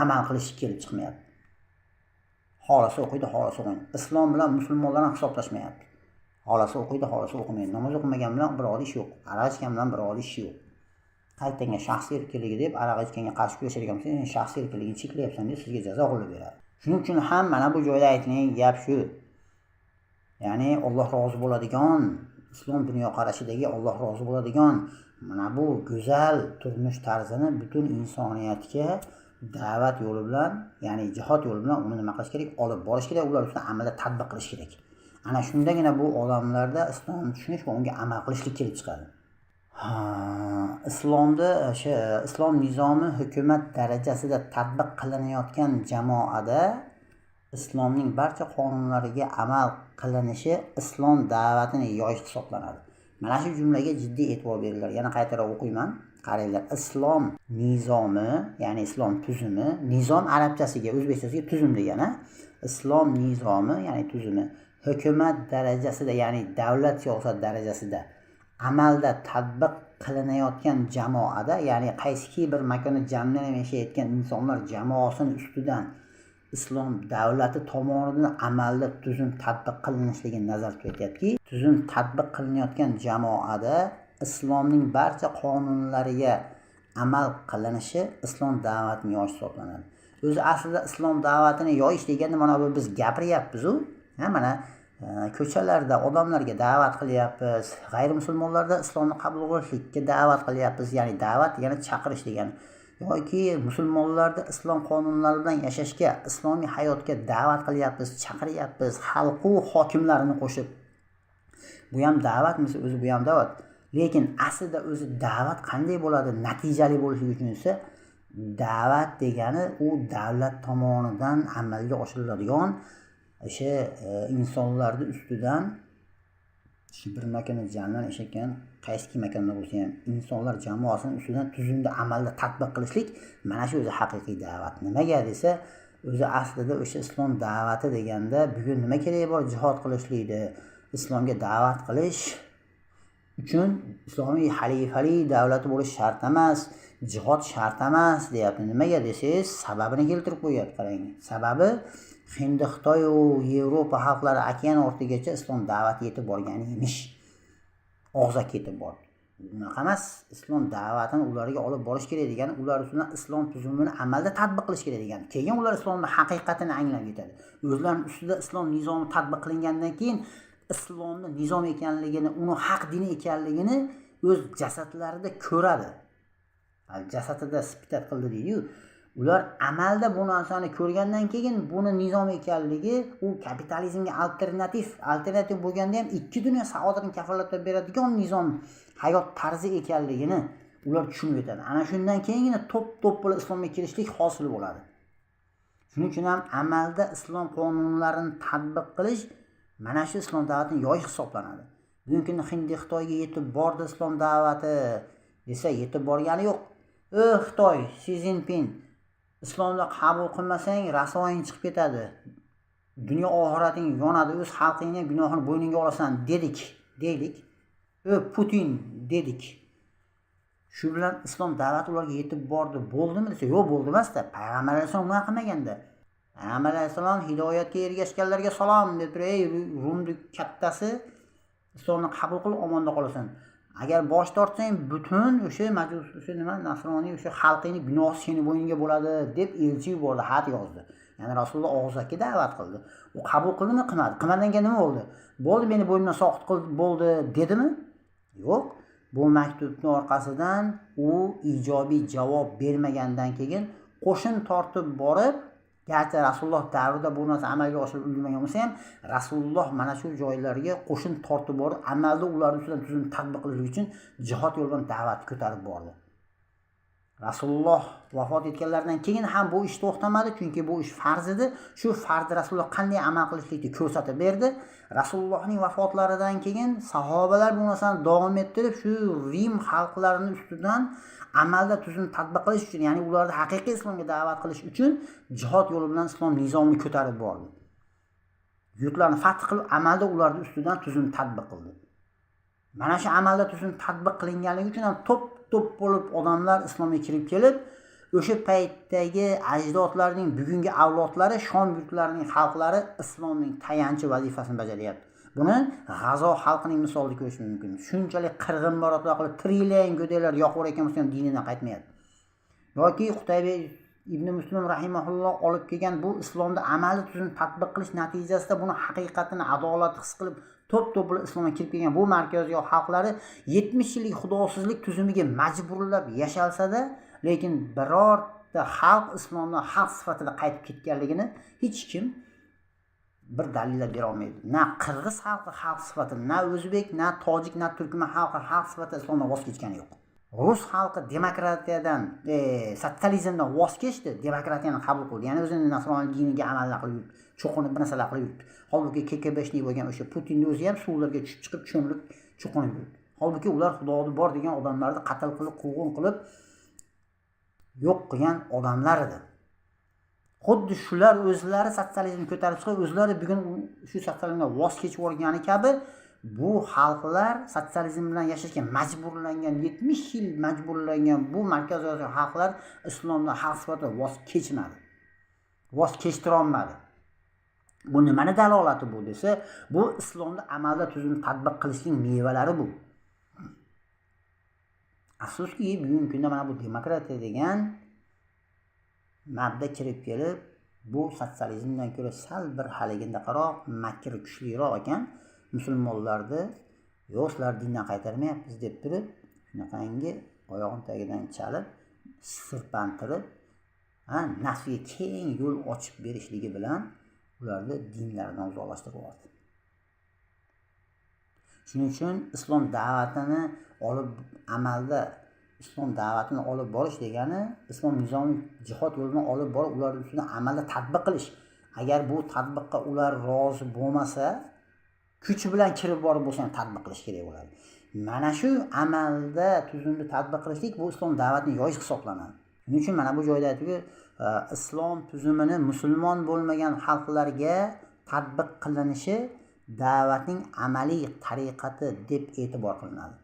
amal qilish kelib chiqmayapti. Xolasa o'qiydi, xolasa o'qimaydi. Islom bilan musulmonlar ham hisoblashmayapti. Xolasa o'qiydi, xolasa o'qimaydi. Namoz o'qimagan bilan biroq ish yo'q. Aroq ichgan bilan biroq ish yo'q. Qaytanga shaxsiy erkinligi deb aroq ichganga qarshi kurashadigan bo'lsa, sen shaxsiy erkinligini cheklayapsan deb sizga jazo qo'yib beradi. Shuning uchun ham mana bu joyda aytilgan gap shu. Ya'ni Alloh rozi bo'ladigan, islom dunyoqarashidagi Alloh rozi bo'ladigan mana bu go'zal turmush tarzini butun insoniyatga da'vat yo'li bilan, ya'ni jihod yo'li bilan uni nima qilish kerak? Olib borish kerak, ular ustidan amalda tatbiq qilish kerak. Ana shundagina bu odamlarda islomni tushunish va unga amal qilishlik kelib chiqadi. Islom nizomi hukumat darajasida tatbiq qilinayotgan jamoada islomning barcha qonunlariga amal qilinishi islom da'vatini yoyish hisoblanadi. Mana shu jumlaga jiddiy e'tibor beringlar. Yana qaytarib o'qiyman. Qaranglar, islom nizomi, ya'ni islom tuzumi, nizom arabchasiga, o'zbekchasiga tuzum degani. Islom nizomi, ya'ni tuzumi hukumat darajasida, ya'ni davlat siyosat darajasida amalda tatbiq qilinayotgan jamoada, ya'ni qaysiki bir makonda jamlanib yashayotgan insonlar jamoasini ustidan islom davlati tomonidan amalda tuzum tatbiq qilinishligini nazarda tutyaptiki, tuzum tatbiq qilinayotgan jamoada islomning barcha qonunlariga amal qilinishi islom da'vatini yoyish hisoblanadi. O'zi aslida islom da'vatini yoyish deganda mana bu biz gapiryapmiz-ku, mana ko'chalarda odamlarga da'vat qilyapmiz, g'ayrimusulmonlarda islomni qabul qilishlikka da'vat qilyapmiz, ya'ni da'vat degani chaqirish degani. Yoki musulmonlarda islom qonunlari bilan yashashga, islomiy hayotga da'vat qilyapmiz, chaqiryapmiz, xalqu hokimlarini qo'shib. Bu ham da'vatmisi? O'zi bu ham da'vat. Lekin aslida o'zi da'vat qanday bo'ladi? Natijali bo'lishi uchun esa da'vat degani u davlat tomonidan amalga oshiriladigan insonlarning ustidan bir makonda jamlanib yashayotgan qaysi makonda bo'lsa ham insonlar jamoasining ustidan tuzumda amalda tatbiq qilishlik, mana shu o'zi haqiqiy da'vat. Nimaga desa, o'zi aslida o'sha islom da'vati deganda bugun nima kerak bor? Jihod qilishlikda, islomga da'vat qilish uchun islomiy xalifali davlati bo'lish shart emas, jihod shart emas deyapti. Nimaga desangiz, sababini keltirib qo'yapti. Qarang, sababi Hind, Xitoy va Yevropa xalqlari okean ortigacha islom da'vati yetib borgani emish. Og'zak yetib bordi. Bunaqa emas, islom da'vatini ularga olib borish kerak degani, ular ustidan islom tuzumini amalda tatbiq qilish kerak degani. Keyin ular islomning haqiqatini anglab yetadi. O'zlarining ustida islom nizomi tatbiq qilingandan keyin islomni nizom ekanligini, uni haq din ekanligini o'z jasadlarida ko'radi. Jasadida isbot qildi deydi-yu. Ular amalda bu narsani ko'rgandan keyin buni nizom ekanligi, u kapitalizmga alternativ bo'lganda ham ikki dunyo saodatini kafolatlab beradigan nizom, hayot tarzi ekanligini ular tushunib yetadi. Ana shundan keyingina to'p bo'lib islomga kirishlik hosil bo'ladi. Shuning uchun ham amalda islom qonunlarini tatbiq qilish mana shu islom da'vatining yoyish hisoblanadi. Bugungi kunda Hindi Xitoyga yetib bordi islom da'vati desa yetib borgani yo'q. Xitoy, Si Zinpin islomni qabul qilmasang rasvoying chiqib ketadi. Dunyo oxirating yonadi, o'z xalqingning gunohini bo'yningga olasan deylik. Putin dedik. Shu bilan islom da'vati ularga yetib bordi, bo'ldimi desa, yo'q bo'ldi emas-da. Payg'ambar alayhisalom nima qilmaganda. Payg'ambar alayhisalom hidoyatga ergashganlarga salom deb turib, Rumning kattasi islomni qabul qilib omonda qolasan. Agar bosh tortsang, butun o'sha majus, o'sha nasroniy o'sha xalqingning gunohi seni bo'yningga bo'ladi deb elchi yubordi, xat yozdi. Ya'ni Rasululloh og'zaki da'vat qildi. U qabul qildimi, qilmadi. Qilmadan keyin nima bo'ldi? Bo'ldi, meni bo'ynimdan soqit qildi, bo'ldi dedimi? Yo'q. Bu maktubning orqasidan u ijobiy javob bermagandan keyin qo'shin tortib borib, garchi Rasululloh davrida bu narsa amalga oshirib ulgurmagan bo'lsa ham, Rasululloh mana shu joylarga qo'shin tortib borib, amalda ularning ustidan tuzum tatbiq qilish uchun jihad yo'lidan da'vat ko'tarib bordi. Rasululloh vafot etganlaridan keyin ham bu ish to'xtamadi, chunki bu ish farz edi. Shu farzni Rasululloh qanday amal qilishlikni ko'rsatib berdi. Rasulullohning vafotlaridan keyin sahobalar bu narsani davom ettirib, shu Rim xalqlarining ustidan amalda tuzum tatbiq qilish uchun, ya'ni ularni haqiqiy islomga da'vat qilish uchun jihad yo'li bilan islom nizomini ko'tarib bordi. Yurtlarni fath qilib, amalda ularning ustidan tuzum tatbiq qildi. Mana shu amalda tuzum tatbiq qilinganligi uchun ham to'p bo'lib odamlar islomga kirib kelib, o'sha paytdagi ajdodlarning bugungi avlodlari, Shom yurtlarining xalqlari islomning tayanchi vazifasini bajaryapti. Buni G'azo xalqining misolida ko'rish mumkin. Shunchalik qirg'in borotlar qilib trillion go'daylar yoqib ekan bo'lsa ham dinidan qaytmayapti. Yoki Qutayba ibn Muslim rahimahulloh olib kelgan bu islomda amaliy tuzum tatbiq qilish natijasida buni haqiqatini adolat his qilib to'p bo'lib islomga kirib kelgan bu markaziy xalqlari 70 yillik xudosizlik tuzumiga majburlab yashalsa-da, lekin birorta xalq islomdan xalq sifatida qaytib ketganligini hech kim bir dalillab bera olmaydi. Na qirg'iz xalqi xalq sifatida, na o'zbek, na tojik, na turkman xalqi xalq sifatida islomdan voz kechgani yo'q. Rus xalqi demokratiyadan, sotsializmdan voz kechdi, demokratiyani qabul qildi. Ya'ni o'zining nasroniy diniga amal qilib, cho'qinib bir narsalar qilib yurdi. Holbuki KGBshnik bo'lgan o'sha Putinning o'zi ham suvlarga tushib chiqib, cho'milib, cho'qinib yurdi. Holbuki ular Xudoning bor degan odamlarni qatl qilib, quvg'in qilib yo'q qilgan odamlar edi. Xuddi shular o'zlari sotsializmni ko'tarib chiqib, o'zlari bugun shu sotsializmdan voz kechib o'rgani kabi bu xalqlar sotsializm bilan yashashga majburlangan, 70 yil majburlangan bu markaziy Osiyo xalqlar islomdan xalq sifatida voz kechmadi. Voz kechtira olmadi. Bu nimani dalolati bu desa, bu islomda amalda tuzum tatbiq qilishning mevalari bu. Afsuski, bugungi kunda mana bu demokratiya degan mabda kirib kelib, bu sotsializmdan ko'ra sal bir haligindaqaroq makr kuchliroq ekan. Musulmonlarni yo'q sizlar dindan qaytarmayapmiz deb turib, shunaqangi oyog'in tagidan chalib, sirpantirib, nafsiga keng yo'l ochib berishligi bilan ularni dinlaridan uzoqlashtiryapti. Shuning uchun islom da'vatini olib amalda islom da'vatini olib borish degani islom nizomi jihod yo'lidan olib borib ular ustidan amalda tatbiq qilish. Agar bu tatbiqqa ular rozi bo'lmasa, kuch bilan kirib borib bo'lsa ham tatbiq qilish kerak bo'ladi. Mana shu amalda tuzumni tatbiq qilishlik bu islom da'vatining yoyish hisoblanadi. Shuning uchun mana bu joyda aytib, islom tuzumini musulmon bo'lmagan xalqlarga tatbiq qilinishi da'vatning amaliy tariqati deb e'tibor qilinadi.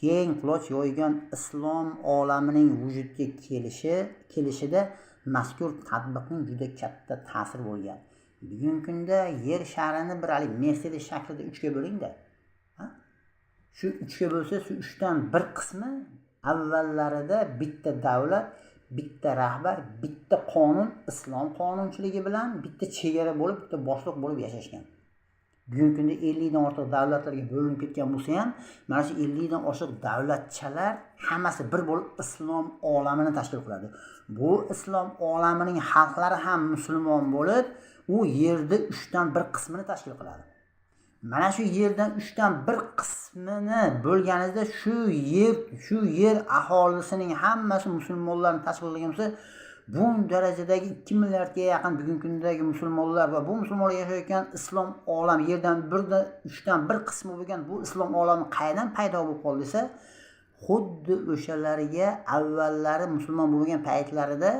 Keng quloch yoygan islom olamining vujudga kelishida mazkur tatbiqning juda katta ta'sir bo'lgan. Bugungi kunda yer sharini bir Mercedes shaklida 3 ga bo'lingda. Shu 3 ga bo'lsa, shu 3 dan bir qismi avvallarida bitta davlat, bitta rahbar, bitta qonun, islom qonunchiligi bilan bitta chegara bo'lib, bitta boshliq bo'lib yashashgan. Bugungi kunda 50 dan ortiq davlatlarga bo'linib ketgan bo'lsa ham, mana shu 50 dan oshiq davlatchalar hammasi bir bo'lib islom olamini tashkil qiladi. Bu islom olamining xalqlari ham musulmon bo'lib, u yerda 3 dan 1 qismini tashkil qiladi. Mana shu yerdan 3dan 1 qismini bo'lganingizda shu yer aholisining hammasi musulmonlarni tashkil qilgan bo'lsa, bu darajadagi 2 milliardga yaqin bugungi kundagi musulmonlar va bu musulmonlar yashayotgan islom olami yerdan 3dan 1 qismi bo'lgan bu islom olami qayerdan paydo bo'lib qoldi desa, xuddi o'shalariga avvallari musulmon bo'lgan paytlarida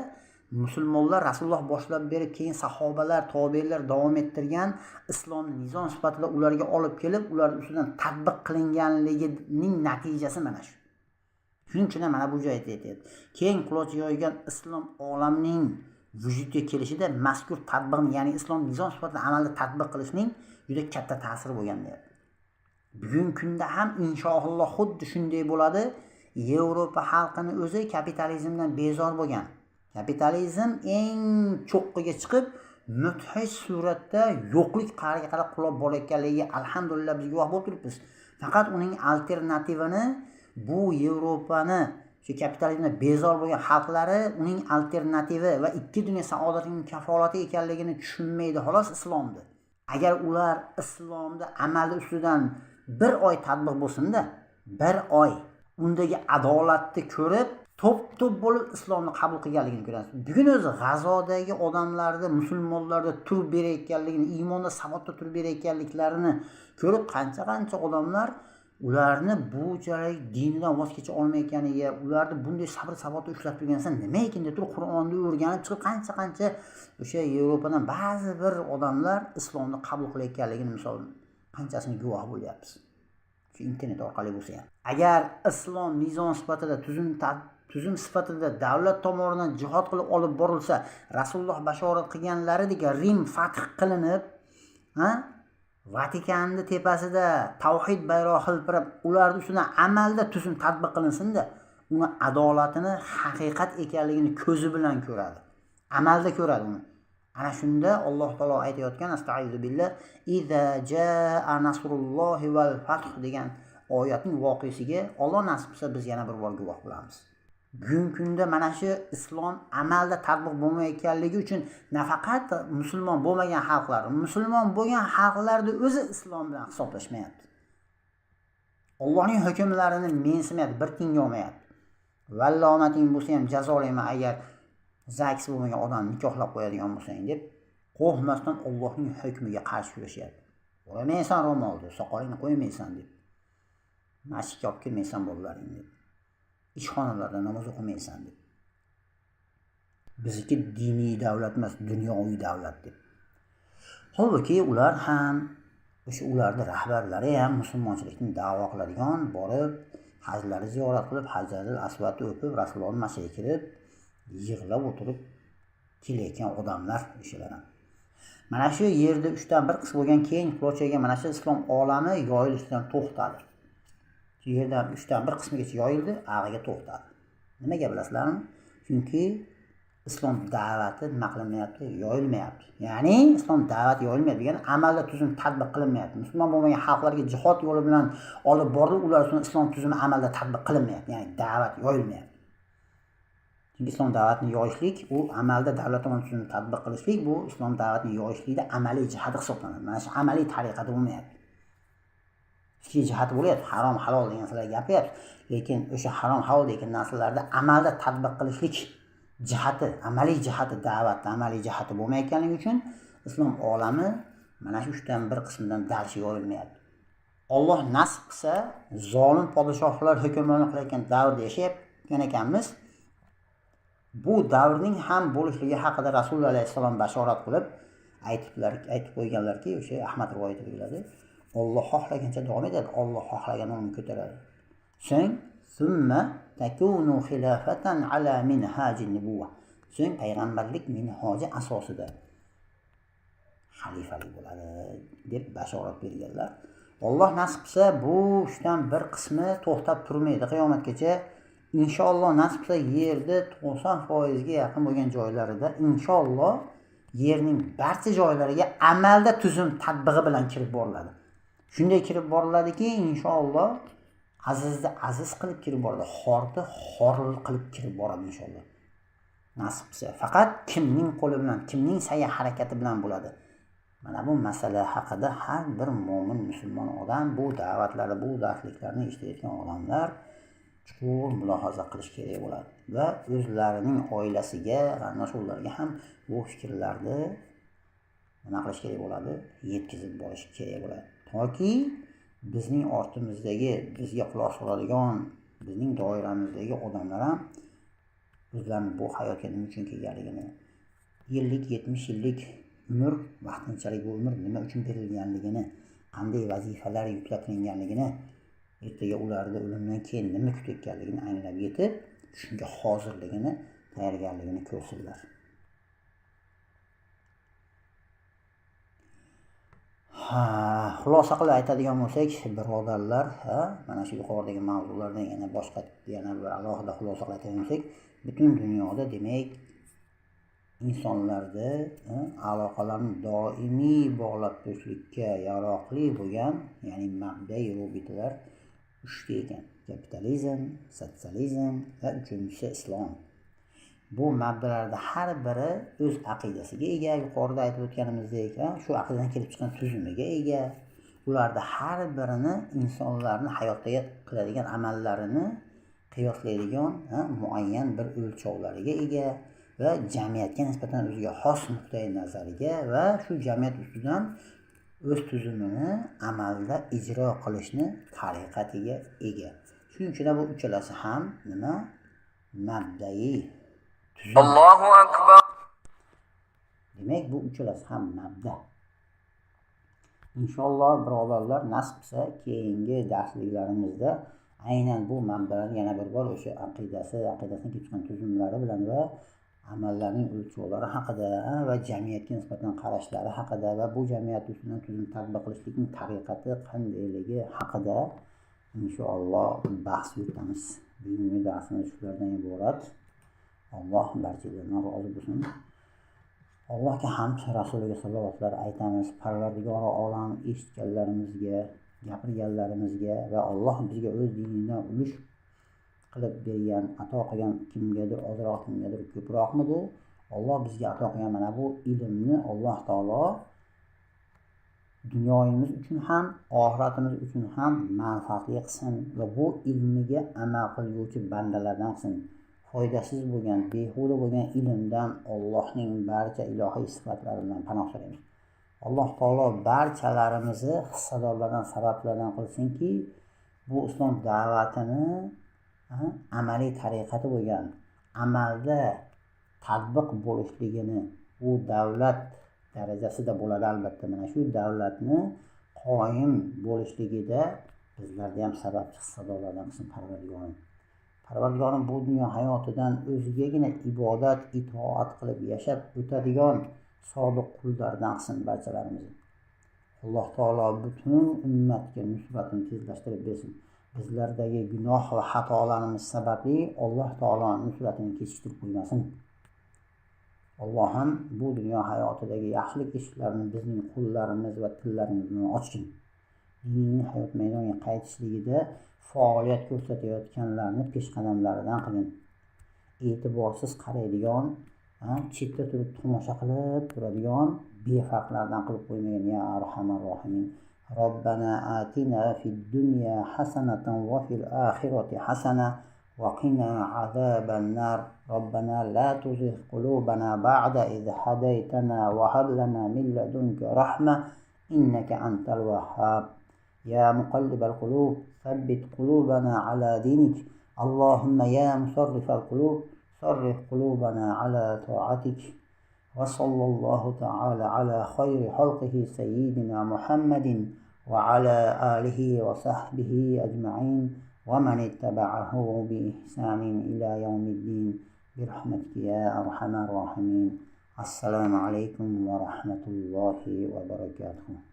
musulmonlar Rasululloh boshlab berib keyin sahobalar, tobiinlar davom ettirgan islomni nizom sifatida ularga olib kelib, ular ustidan tatbiq qilinganligining natijasi mana shu. Shuning uchun mana bu joyda aytayapti. Keng quloch yoygan islom olamining vujudga kelishida mazkur tatbiqni, ya'ni islom nizom sifatida amalda tatbiq qilishning juda katta ta'siri bo'lgan deyapti. Bugungi kunda ham inshaalloh xuddi shunday bo'ladi. Yevropa xalqini o'zi kapitalizmdan bezor bo'lgan. Kapitalizm eng cho'qqiga chiqib, mudhish suratda yo'qlik qa'riga qarab qulab borayotganligiga alhamdulillah biz guvoh bo'lib turibmiz. Faqat uning alternativini bu Yevropani shu kapitalizmdan bezor bo'lgan xalqlari uning alternativi va ikki dunyo saodatining kafolati ekanligini tushunmaydi xolos islomni. Agar ular islomni amalda ustidan 1 oy tatbiq bo'lsin-da, 1 oy undagi adolatni ko'rib top bo'lib islomni qabul qilganligini ko'ramiz. Bugun o'zi G'azodagi odamlarda, musulmonlarda turib berayotganligini, iymonda sabotda turib berayotganliklarini ko'rib qancha odamlar ularni bu joy dinidan voz kecha olmayotganiga, ularni bunday sabr sabotda ushlab turgansa nima ekan deb turib Qur'onni o'rganib chiqib qancha o'sha Yevropadan ba'zi bir odamlar islomni qabul qilayotganligini misol qanchasini guvoh bo'lyapmiz. Shu internet orqali bo'lsa ham. Agar islom nizom sifatida tuzum sifatida davlat tomonidan jihad qilib olib borilsa, Rasululloh bashorat qilganlaridek Rim fath qilinib, Vatikanning tepasida tavhid bayrog'i hilpirab, ularning ustidan amalda tuzum tatbiq qilinsin-da, uni adolatini, haqiqat ekanligini ko'zi bilan ko'radi. Amalda ko'radi uni. Ana shunda Alloh taolo aytayotgan astag'firu billah iza jaa nasrullohi val fath degan oyatning voqeasiga Alloh nasib qilsa biz yana bir bor guvoh bo'lamiz. Bugungi kunda mana shu islom amalda tatbiq bo'lmayotganligi uchun nafaqat musulmon bo'lmagan xalqlar, musulmon bo'lgan xalqlarning o'zi islom bilan hisoblashmayapti. Allohning hukmlarini mensimayapti, bir tinga olmayapti. Vallomating bo'lsa ham jazolayman agar zaks bo'lmagan odamni nikohlab qo'yadigan bo'lsang deb qo'rqmasdan Allohning hukmiga qarshi kurashyapti. O'ramaysan ro'molni, soqolingni qo'ymaysan deb. Masjidga olib kelmaysan bolalaring deb. Ishxonalarda namoz o'qimaysan deb. Bizniki diniy davlat emas, dunyoviy davlat deb. Holbuki ular ham o'sha ularning rahbarlari ham musulmonchilikni da'vo qiladigan, borib hajlarni ziyorat qilib, Hajarul Aswadni o'pib, Rasulullohning masjidiga kirib, yig'lab o'tirib kelayotgan odamlar o'shalar. Mana shu yerda 3dan 1 qism bo'lgan keng qulochaga mana shu islom olami yoyilishdan to'xtadi. Shu yerdan 3dan 1 qismigacha yoyildi, ag'iga to'xtadi. Nimaga bilasizlarmi? Chunki islom da'vati nima qilinmayapti, yoyilmayapti. Ya'ni islom da'vati yoyilmayapti degani amalda tuzum tatbiq qilinmayapti. Musulmon bo'lmagan xalqlarga jihod yo'li bilan olib borilib, ular uchun islom tuzumi amalda tatbiq qilinmayapti. Ya'ni da'vat yoyilmayapti. Chunki islom da'vatini yoyishlik, u amalda davlat tomonidan tuzumni tatbiq qilishlik, bu islom da'vatini yoyishlikda amaliy jihati hisoblanadi. Mana shu amaliy tariqati bo'lmayapti. Ikki jihati bo'lyapti, harom, halol degan narsalar gapiryapti. Lekin o'sha harom, halol degan narsalarda amalda tatbiq qilishlik jihati, amaliy jihati da'vatda amaliy jihati bo'lmayotganligi uchun islom olami mana shu 3dan 1 qismidan darshi yo'rilmayapti. Alloh nasib qilsa, zolim podshohlar hukmronlik qilayotgan davrda yashayotgan ekanmiz. Bu davrning ham bo'lishligi haqida Rasululloh alayhisalom bashorat qilib aytib qo'yganlarki, o'sha Ahmad rivoyatida keladi. Alloh xohlagancha davom etadi, Alloh xohlaganda uni ko'taradi. So'ng summa takunu xilafatan ala minhajin nubuwah. So'ng payg'ambarlik minhoji asosida xalifalik bo'ladi deb bashorat berganlar. Alloh nasib qilsa bu 3dan 1 qismi to'xtab turmaydi qiyomatgacha. Inshaalloh nasib qilsa yerda 90% ga yaqin bo'lgan joylarida inshaalloh yerning barcha joylariga amalda tuzum tatbig'i bilan kirib boriladi. Shunday kirib boriladiki, inshaalloh azizni aziz qilib kirib boradi, xorni xor qilib kirib boradi inshaalloh. Nasib qilsa, faqat kimning qo'li bilan, kimning sa'y harakati bilan bo'ladi. Mana bu masala haqida har bir mo'min musulmon odam, bu da'vatlari, bu darsliklarni eshitayotgan odamlar chuqur mulohaza qilish kerak bo'ladi va o'zlarining oilasiga, qarindoshlarga ham bu fikrlarni nima qilish kerak bo'ladi? Yetkazib borish kerak bo'ladi. Toki bizning ortimizdagi, bizga quloq soladigan, bizning doiramizdagi odamlar ham o'zlarining bu hayotga nima uchun kelganligini, 50-70 yillik umr, vaqtinchalik bu umr nima uchun berilganligini, qanday vazifalar yuklatilganligini, ertaga ularni o'limdan keyin nima kutayotganligini anglab yetib, shunga hozirligini, tayyorgarligini ko'rsinlar. Xulosa qilib aytadigan bo'lsak, birodarlar, mana shu yuqoridagi mavzulardan yana boshqa bir alohida xulosa qilib aytadigan bo'lsak, butun dunyoda demak insonlarda aloqalarni doimiy bog'lab turishlikka yaroqli bo'lgan, ya'ni mabda'iy robitalar 3 ta ekan: kapitalizm, sotsializm va uchinchisi islom. Bu mabdalarda har biri o'z aqidasiga ega, yuqorida aytib o'tganimizdek, shu aqidadan kelib chiqqan tuzumiga ega. Ularda har birini insonlarni hayotdagi qiladigan amallarini qiyoslaydigan muayyan bir o'lchovlariga ega va jamiyatga nisbatan o'ziga xos nuqtai nazariga va shu jamiyat ustidan o'z tuzumini amalda ijro qilishni tariqatiga ega. Shuning uchun bu uchalasi ham nima? Mabda'iy tuzum. Allohu akbar. Demak, bu uchalasi ham mabda. Inshaalloh birodarlar, nasib qilsa keyingi darsliklarimizda aynan bu mabdalarni yana bir bor o'sha aqidasidan kelib chiqqan tuzumlari bilan va amallarning o'lchovlari haqida va jamiyatga nisbatan qarashlari haqida va bu jamiyat ustidan tuzum tatbiq qilishlikning tariqati qandayligi haqida inshaalloh bahs yuritamiz. Bugungi darsimiz shulardan iborat. Alloh barchalardan rozi bo'lsin. Allohga hamd, Rasuliga salovat aytamiz. Parvardigori olam eshitganlarimizga, gapirganlarimizga va Alloh bizga o'z dinidan ulush qilib bergan, ato qilgan, kimgadir ozroq, kimgadir ko'proqmidi, Alloh bizga ato qilgan mana bu ilmni Alloh taolo dunyomiz uchun ham, oxiratimiz uchun ham manfaatli qilsin va bu ilmiga amal qiluvchi bandalardan qilsin. Foydasiz bo'lgan, behuda bo'lgan ilmdan Allohning barcha ilohiy sifatlari bilan panoh so'raymiz. Alloh taolo barchalarimizni hissadorlardan, sabablardan qilsinki, bu islom da'vatini amaliy tariqati bo'lgan, amalda tatbiq bo'lishligini, u davlat darajasida bo'ladi albatta. Mana shu davlatni qoyim bo'lishligida bizlarda ham sababchi hissadorlardan qilsin Parvardigorim. Parvardigorim bu dunyo hayotidan o'zigagina ibodat, itoat qilib yashab o'tadigan sodiq qullardan qilsin barchalarimizni. Alloh taolo butun ummatga nusratini tezlashtirib bersin. Bizlardagi gunoh va xatolarimiz sababli Alloh taolo nusratini kechiktirib qo'ymasin. Alloh ham bu dunyo hayotidagi yaxshilik eshiklarini bizning qo'llarimiz va tillarimiz bilan ochsin. Diniy hayot maydoniga qaytishligida faoliyat ko'rsatayotganlarni peshqadamlaridan qilin. E'tiborsiz qaraydigan, chetda turib tomosha qilib turadigan befarqlardan qilib qo'ymagan ya arhamar rohimin. Robbana atina fid dunya hasanatan va fil oxirati hasana va qina azaban nar. Robbana la tuzigh qulubana ba'da idh hadaytana va hab lana min ladunka rahma innaka antal wahhab. Ya muqallibal qulub ثبت قلوبنا على دينك اللهم يا مصرف القلوب صرف قلوبنا على طاعتك وصلى الله تعالى على خير خلقه سيدنا محمد وعلى آله وصحبه أجمعين ومن اتبعه بإحسان إلى يوم الدين برحمتك يا أرحم الراحمين. السلام عليكم ورحمة الله وبركاته.